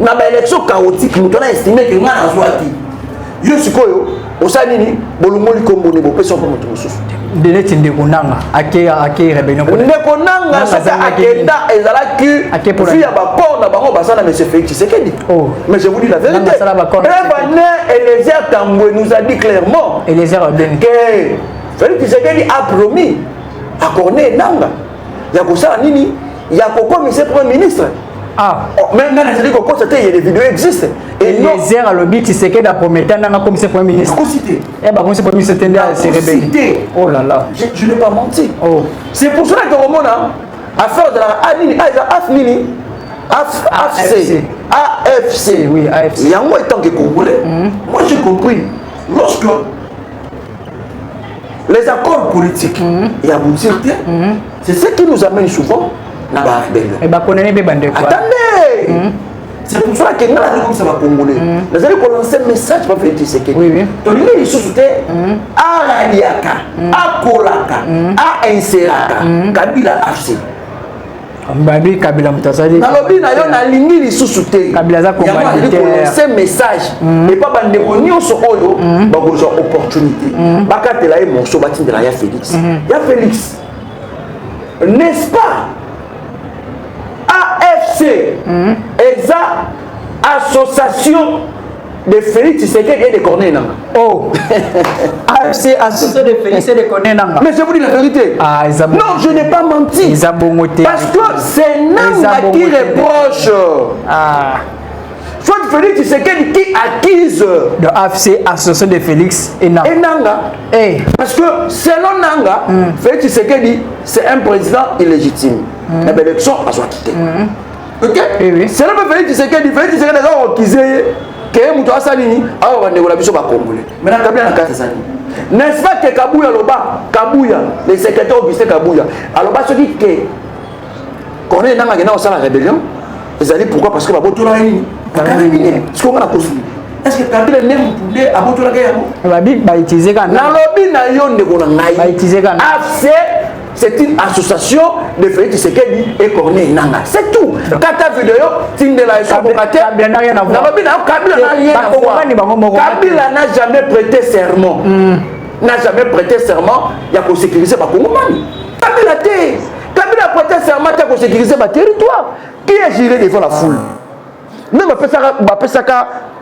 dans une élection chaotique, nous avons estimé que nous avons qui. Yo sikoyo, osanini, bolumoli kombone, bopession pour notre ressource. De l'étinde konanga, ake rébellion. Ne konanga, ça akenda, ezalaki, puis ya ba port na bango basana monsieur Félix Tshisekedi. Oh, mais je vous dis la vérité. Eliezer Tambwe nous a dit clairement que Félix Tshisekedi a promis à Corneille Nanga. Il y a ça nini, il y a pourquoi monsieur premier ministre. Ah. Même dans les constaté, les vidéos existent. Et les airs à l'objet, tu sais que la prometteur n'a comme c'est Premier ministre. Cité. Eh bien, comme c'est Premier ministre, c'est rebelle. Oh là là. Je n'ai pas menti. Oh. C'est pour cela que Roman a affaire de la AFC. AFC. Oui, AFC. Il y a moi étant que Congolais, moi j'ai compris. Lorsque les accords politiques, il y a beaucoup c'est ce qui nous amène souvent dans la rébellion. Et bah, connaît bien bande quoi. Attendez. C'est pour ça que nous allons comme ça va Congolais. Nous allons lancer un message pour faire du sécurité. Oui, oui. Donc nous les sociétés à Radiaka, à Kolaka, à Inseraka, Kabila AFC. Mbabi Kabila Moutasali. Nalobi na yo na lingi li susute. Kabila za communautaire. C'est message. Et pas bande konyo so oyo ba ko opportunité. Bakatela e monso batindela ya Félix. Ya Félix. N'est-ce pas? AFC. Exa association de Félix Tshisekedi et de Corneille Nangaa. Oh. AFC association de Félix et de Corneille Nangaa. Mais je vous dis la vérité. Ah, non, je n'ai pas menti. Parce que c'est Nangaa qui reproche. Ah. Soit Félix Tshisekedi qui accuse. De AFC association de Félix et Nangaa. Et Nangaa. Eh. Parce que selon Nangaa, Félix Tshisekedi, c'est un président illégitime. La belle élection a soit quittée. Ok? Oui. Selon Félix Tshisekedi a accusé. N'est-ce pas que Kabouya Loba, Kabouya, le secrétaire Augustin Kabouya, alors ce qui que Corneille Nangaa est dans la rébellion, ils allaient pourquoi? Parce que Babotola est-ce qu'on a construit? Est-ce que Kabila n'est pas à Babotola va utiliser quand c'est une association de Félix Tshisekedi et Corneille Nangaa. C'est tout. Quand ta vidéo, tu ne l'as pas Kabila n'a rien à voir. Kabila n'a jamais prêté serment. N'a jamais prêté serment. Il y a qu'à sécuriser ma Congomani. Kabila a prêté serment pour sécuriser ma territoire. Qui est géré devant la foule? Même après ça,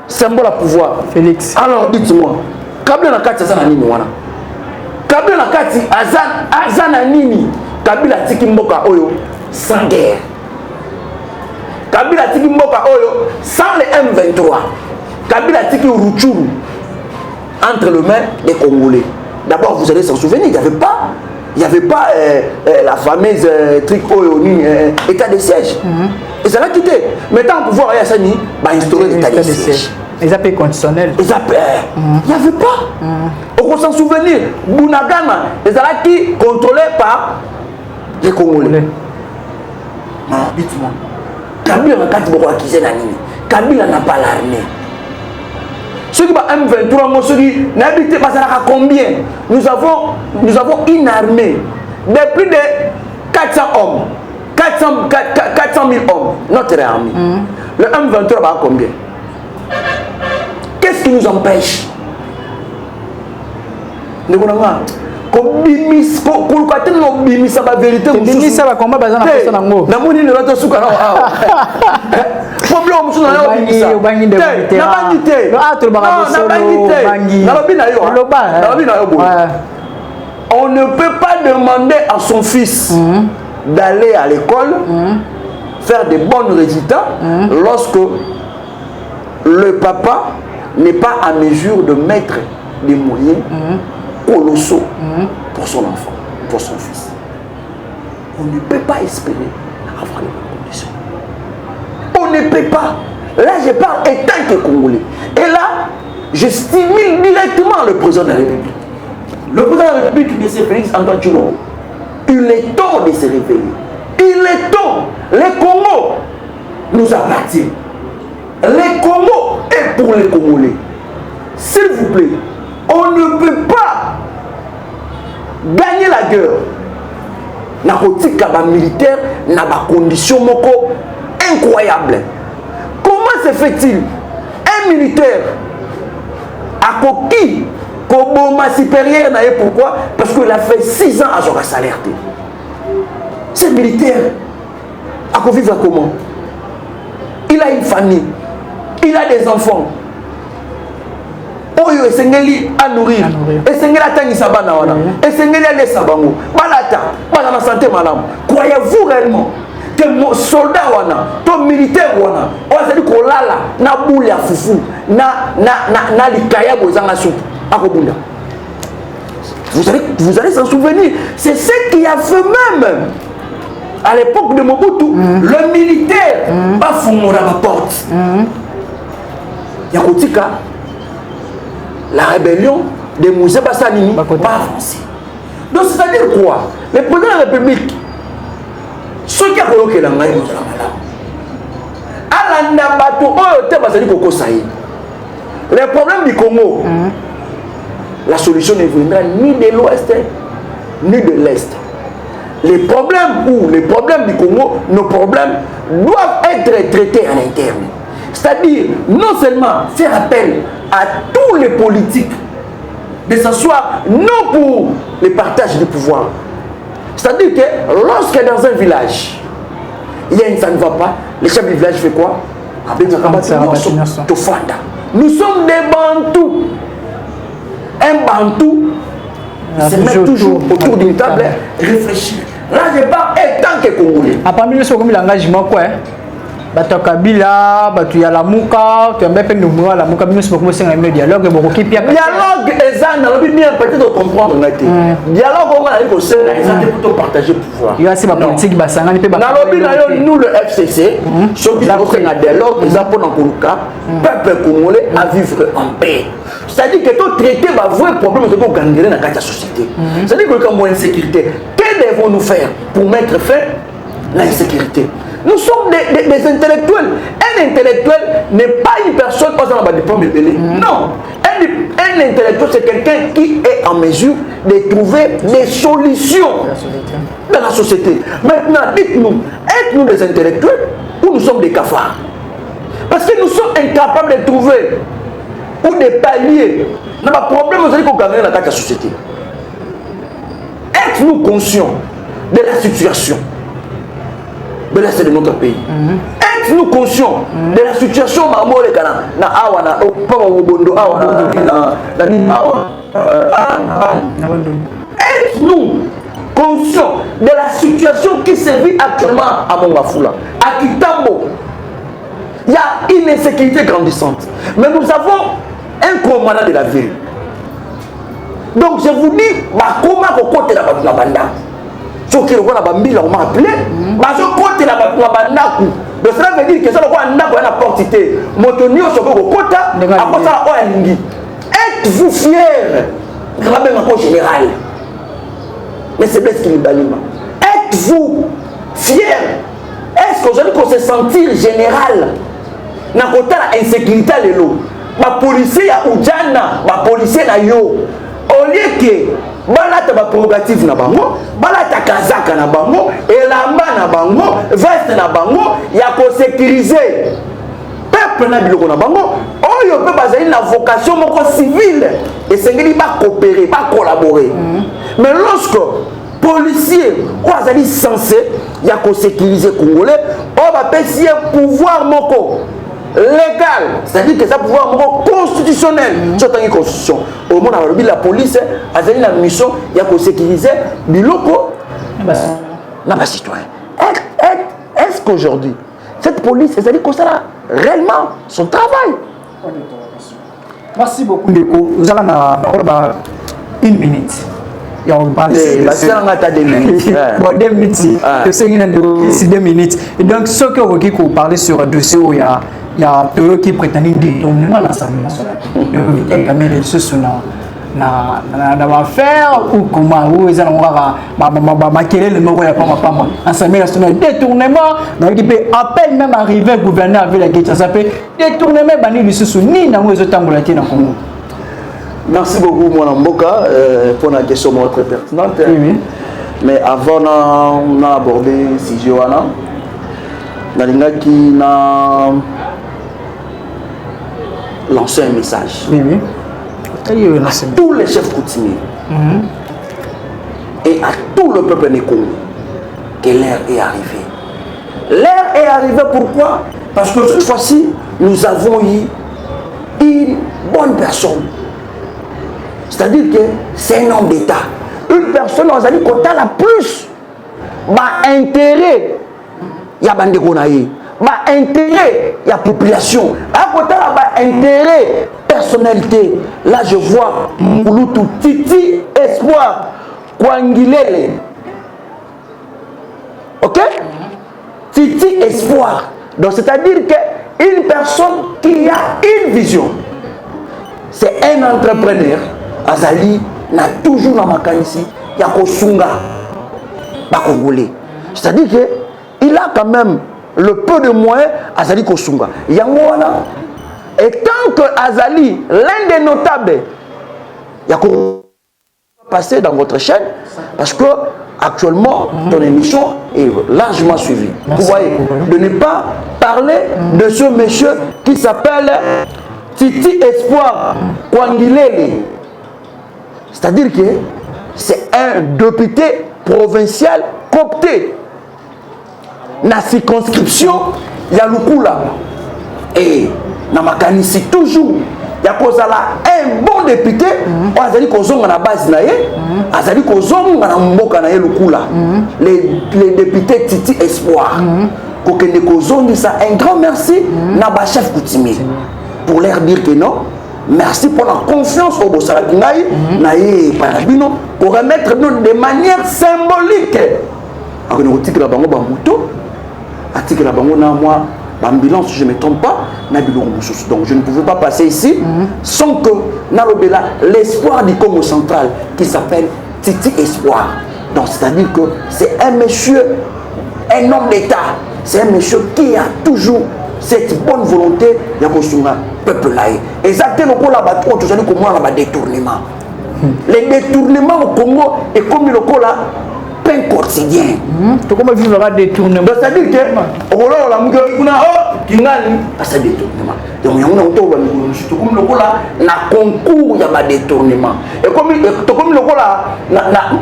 symbole à pouvoir. Félix. Alors dites-moi, Kabila n'a qu'à ça na nini wana? Kabila na kati azana nini? Kabila tiki mboka oyo sans guerre. Kabila tiki mboka oyo sans les M23. Kabila tiki Rutshuru entre les mains des Congolais. D'abord, vous allez s'en souvenir, il n'y avait pas la fameuse truc oyo ni état de siège. Et ça l'a quitté. Maintenant, au pouvoir, il y a Sani, instaurer l'état de siège. Les appels conditionnels. Il n'y avait pas. On peut s'en souvenir. Bunagana, les Alaki contrôlés par les Congolais. Non, dites-moi. Kabila n'a pas accusé Nanini. Kabila n'a pas l'armée. Ceux qui ont M23, ceux qui n'habitent pas à combien? Nous avons une armée de plus de 400 hommes. 400 000 hommes. Notre armée. Le M23 va à combien? Qu'est-ce qui nous empêche? Nous avons on ne peut pas demander à son fils d'aller à l'école, faire de bons résultats, lorsque le papa n'est pas à mesure de mettre des moyens colossaux pour son enfant, pour son fils. On ne peut pas espérer avoir les bonnes conditions. On ne peut pas. Là, je parle en tant que Congolais. Et là, je stimule directement le président de la République. Le président de la République, M. Félix Antoine Tshilombo, il est temps de se réveiller. Il est temps. Les Congos nous appartiennent. Les Congos est pour les Congolais. S'il vous plaît, on ne peut pas gagner la guerre. Na kotika ba militaire na ba condition moko incroyable. Comment se fait-il un militaire a coquille Koboma supérieur na pourquoi? Parce qu'il a fait 6 ans à son salaire. C'est militaire. A vivre comment? Il a une famille. Il a des enfants. Oyo esengeli à nourrir. Esengeli atangisa bana wana. Esengeli alesa bango. Balata, bana na santé madame. Croyez-vous réellement que que mon soldat wana to militaire wana on s'est dit ko lala na boule ya fufu na likaya bozanga soupe akobunda. Vous allez s'en souvenir. C'est ce qui a fait même à l'époque de Mobutu, le militaire va fondre la porte. Yakotika, la rébellion de Mouzé Bassanini va avancer. Donc c'est-à-dire quoi? Le président de la République, ceux qui ont coloqué la maille, Alanda Bato, le problème du Congo, la solution ne viendra ni de l'Ouest ni de l'Est. Les problèmes du Congo, nos problèmes doivent être traités en interne. C'est-à-dire, non seulement faire appel à tous les politiques de s'asseoir, non pour le partage du pouvoir. C'est-à-dire que lorsque dans un village, il y a une ça ne va pas, le chef du village fait quoi? Nous sommes des Bantous. Un Bantou se met toujours autour d'une table, réfléchir. Là, je parle tant que Congolais. Après, nous sommes comme l'engagement, quoi. Bato Kabila, bato Yalamuka, tu as même fait nous voir la Muka, nous sommes comme ça un dialogue, beaucoup qui pire. Dialogue, exact, on a bien peut-être comprendre. Dialogue, on a dit que c'est pour partager le pouvoir. Il y a aussi ma politique, basanga, nous le FCC, ceux qui ont fait un dialogue, ils ont pour le peuple congolais à vivre en paix. C'est-à-dire que tout traiter va vrai problème de gagner dans la société. C'est-à-dire que comme insécurité, que devons-nous faire pour mettre fin à l'insécurité? Nous sommes des intellectuels. Un intellectuel n'est pas une personne qui a des diplômes épelés. Non. Un intellectuel, c'est quelqu'un qui est en mesure de trouver des solutions dans la société. Maintenant, dites-nous, êtes-nous des intellectuels ou nous sommes des cafards? Parce que nous sommes incapables de trouver ou de pallier dans le problème qu'on gagne dans la société. Êtes-nous conscients de la situation de l'Est de notre pays? Êtes-nous conscients de la situation êtes-nous conscients de la situation qui se vit actuellement à Mongafula, à Kitambo? Il y a une insécurité grandissante. Mais nous avons un commandant de la ville. Donc je vous dis, comment côté la banda? Ce qui est le bambi, on m'a appelé. Je côté la banda. Donc cela veut dire que ça a une portité. Motonio sur le côté, après ça, on a une ligne. Êtes-vous fiers? Général. Mais c'est bien ce qu'il est. Êtes-vous fiers? Est-ce qu'aujourd'hui qu'on se sentir général? Na kota la insécurité à l'eau. Ma policier ya Oudjana, ma policier na yo. Au lieu que balata ba prérogative na bango, balata kazaka na bango, elamba na bango, veste na bango, ya ko sécuriser. Peuple na biloko na bango, oyo pe bazali na vocation moko civile et sengeli ba coopérer, ba collaborer. Mais lorsque policier ou azali censé ya ko sécuriser congolais, on va payer pouvoir moko légal, c'est-à-dire que ça pouvoir constitutionnel. C'est une constitution. Au moment où la police a une mission, il y a pour sécuriser les locaux, les citoyens. Est-ce qu'aujourd'hui, cette police, c'est-à-dire que ça a réellement son travail? Merci beaucoup, Ndeko. Vous allez avoir une minute. Et on parle de 2 minutes. 2 minutes. C'est 2 minutes. Et donc, ce que vous parlez sur un dossier où il y a deux qui prétendent détournement de l'Assemblée nationale. Il y a quand même des choses na affaire ou comment où ils ont maquiller le mot ya pas Assemblée nationale détournement donc il peut appel même arriver gouverneur avec la question ça peut détournement bani le sous ni na ngo ezotambola te na Congo. Merci beaucoup mon Mboka pour la question très pertinente. Oui. Mais avant on a abordé sujet wana nalinga qui na lancer un message. Oui. À tous les chefs coutumiers et à tout le peuple nécongo que l'heure est arrivée. L'heure est arrivée pourquoi? Parce que cette fois-ci, nous avons eu une bonne personne. C'est-à-dire que c'est un homme d'État. Une personne, on a dit qu'on a la plus intérêt il y a bande konaye ba intérêt il y a population à côté là ba intérêt personnalité là je vois Mulutu Titi Espoir Kwangilele ok Titi Espoir donc c'est-à-dire que une personne qui a une vision c'est un entrepreneur Azali n'a toujours dans ma ici il y a Kosunga ba Congolais c'est-à-dire que il a quand même le peu de moyens Azali Kosunga Yangoana et tant que Azali l'un des notables il y a passer dans votre chaîne parce que actuellement ton émission est largement suivie. Vous voyez, de ne pas parler de ce monsieur qui s'appelle Titi Espoir Kwangilele. C'est-à-dire que c'est un député provincial coopté. La circonscription, il y a Lukula. Et dans ma canisse, toujours, il y a un bon député, on a dit qu'on a la base, on a dit qu'on a les députés Titi Espoir. Un grand merci à chef coutumier pour leur dire que non. Merci pour la confiance au Bossarakingaï, pour remettre nous de manière symbolique. Ambulance, si je ne me trompe pas, donc je ne pouvais pas passer ici sans que Nalobela, l'espoir du Congo central qui s'appelle Titi Espoir. Donc c'est-à-dire que c'est un monsieur, un homme d'État, c'est un monsieur qui a toujours cette bonne volonté de construire un peuple là. Exactement pour la bataille, tu sais comment on a des détournements. Les détournements au Congo est comme le cola. Pain quotidien. Tu comment vivre un détournement? C'est-à-dire que on a la mugueur qui n'a pas ça détournement. Donc il y a comme le cola na concours il y a pas détournement. Et comme le cola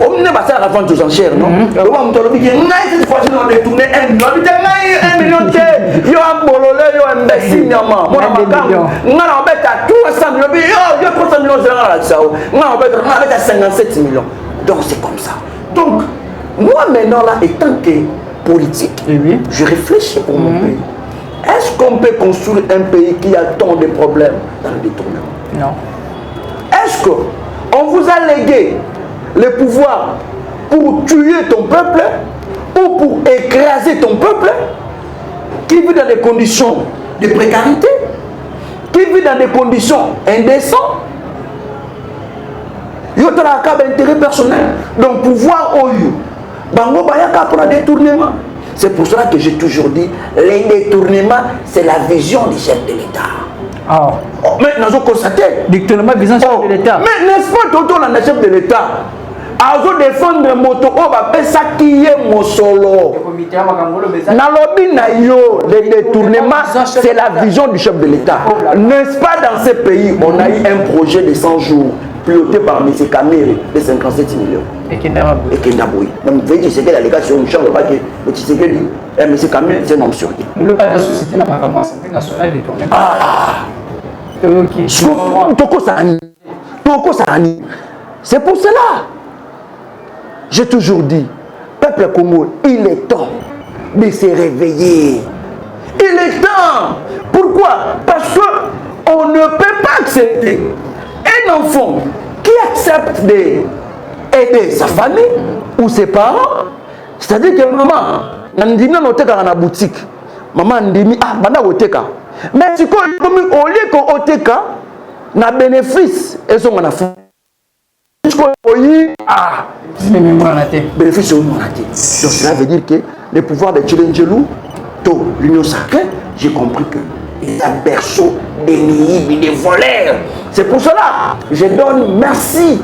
on ne va pas faire la vente aux enchères non. Le moment où on dit cette fois on a détourné 1 million. On dit 1 million yo un bololé yo imbécile maman. Moi on a bête à 300 millions. Yo 300 millions là ça. On a bête à 57 millions. Donc c'est comme ça. Donc moi maintenant là, étant que politique, je réfléchis pour mon pays. Est-ce qu'on peut construire un pays qui a tant de problèmes dans le détournement? Non. Est-ce qu'on vous a légué le pouvoir pour tuer ton peuple ou pour écraser ton peuple qui vit dans des conditions de précarité, qui vit dans des conditions indécentes? Il y a un intérêt personnel. Donc pouvoir au you. Bango Bayaka pour un détournement. C'est pour cela que j'ai toujours dit, les détournements, c'est la vision du chef de l'État. Ah. Oh, mais nous avons constaté. Détournement visant le chef de l'État. Mais n'est-ce pas tout le chef de l'État? Azo défendre moto o ba pesa qui est mon solo. Nalobi na yo, les détournements, c'est la vision du chef de l'État. N'est-ce pas dans ce pays, on a eu un projet de 100 jours piloté par M. Kamere de 57 millions. Et Kendaboui. Même veille c'est que la délégation ne change pas que M. Tshisekedi et M. Kamere c'est un homme sur lui. Le cas de la société n'a pas commencé nationale détourné. Ah. Toko Sani. C'est pour cela. J'ai toujours dit, peuple Congo, il est temps de se réveiller. Il est temps. Pourquoi? Parce qu'on ne peut pas accepter un enfant qui accepte d'aider sa famille ou ses parents. C'est-à-dire que maman, Nandimi a na boutique. Maman Ndimi, ah, banda oteka. Mais si comme au lieu qu'on oteka, na bénéfice, et son on a fait. Ah, bénéfice au monaté. Donc cela veut dire que le pouvoir de Tchilengelou, l'Union sacrée, j'ai compris que c'est un berceau des nids, des voleurs. C'est pour cela que je donne merci.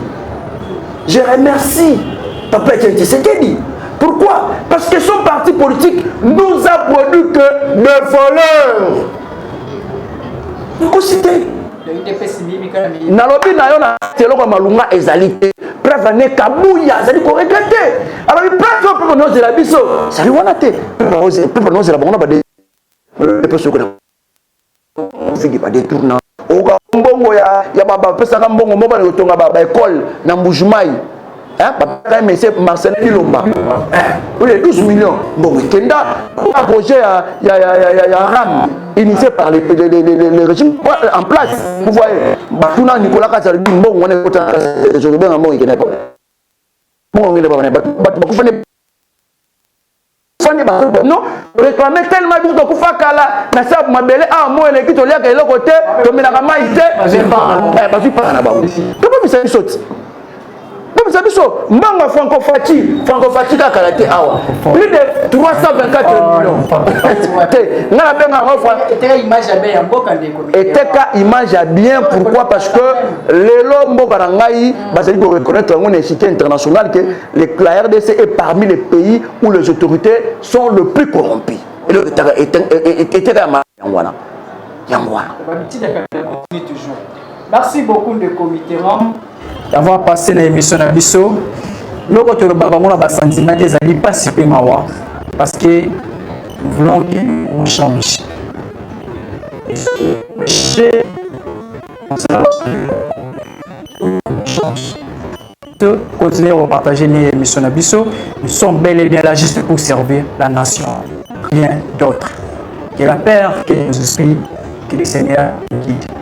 Je remercie Papa Tshisekedi. Pourquoi? Parce que son parti politique nous a produit que des voleurs. Vous considérez? Nalobi na yo na teloko malunga ezalité preuve ne kabuya zali ko regretter alors il prend peu nous la biso ça lui wana te peu nous la bongo ba de personne que figi ba détournement o ka mbongo ya baba pesa ka mbongo mo ba tonga ba école na Mbujumai Papa monsieur Marcelin Lomba. Oui, 12 millions. Bon, mais Kenda, un projet à RAM, initié par les régimes en place. Vous voyez, Batuna Nicolas Kassal dit bon, on est content. Je veux bien un mot, il n'est pas. Bon, il n'est pas. Non, réclamer tellement de choses pour faire kala, na ça ma belle ah moi les qui to lia que le côté, to me la maïté, pas pas na ba. Comment vous savez sauter? Comme ça, Mbanga Franco-Fati karaté awa. Plus de 324 millions. Et image à bien, pourquoi? Parce que les lombos barangaï, il faut reconnaître une échité internationale que la RDC est parmi les pays où les autorités sont le plus corrompus. Et le merci beaucoup de comité d'avoir passé l'émission à Bisso. Nous avons un sentiment des alliés pas si peu parce que nous voulons qu'on change. Continuer à partager l'émission à Bisso. Nous sommes bel et bien là juste pour servir la nation. Rien d'autre. Que la paix, que nos esprits, que le Seigneur nous guide.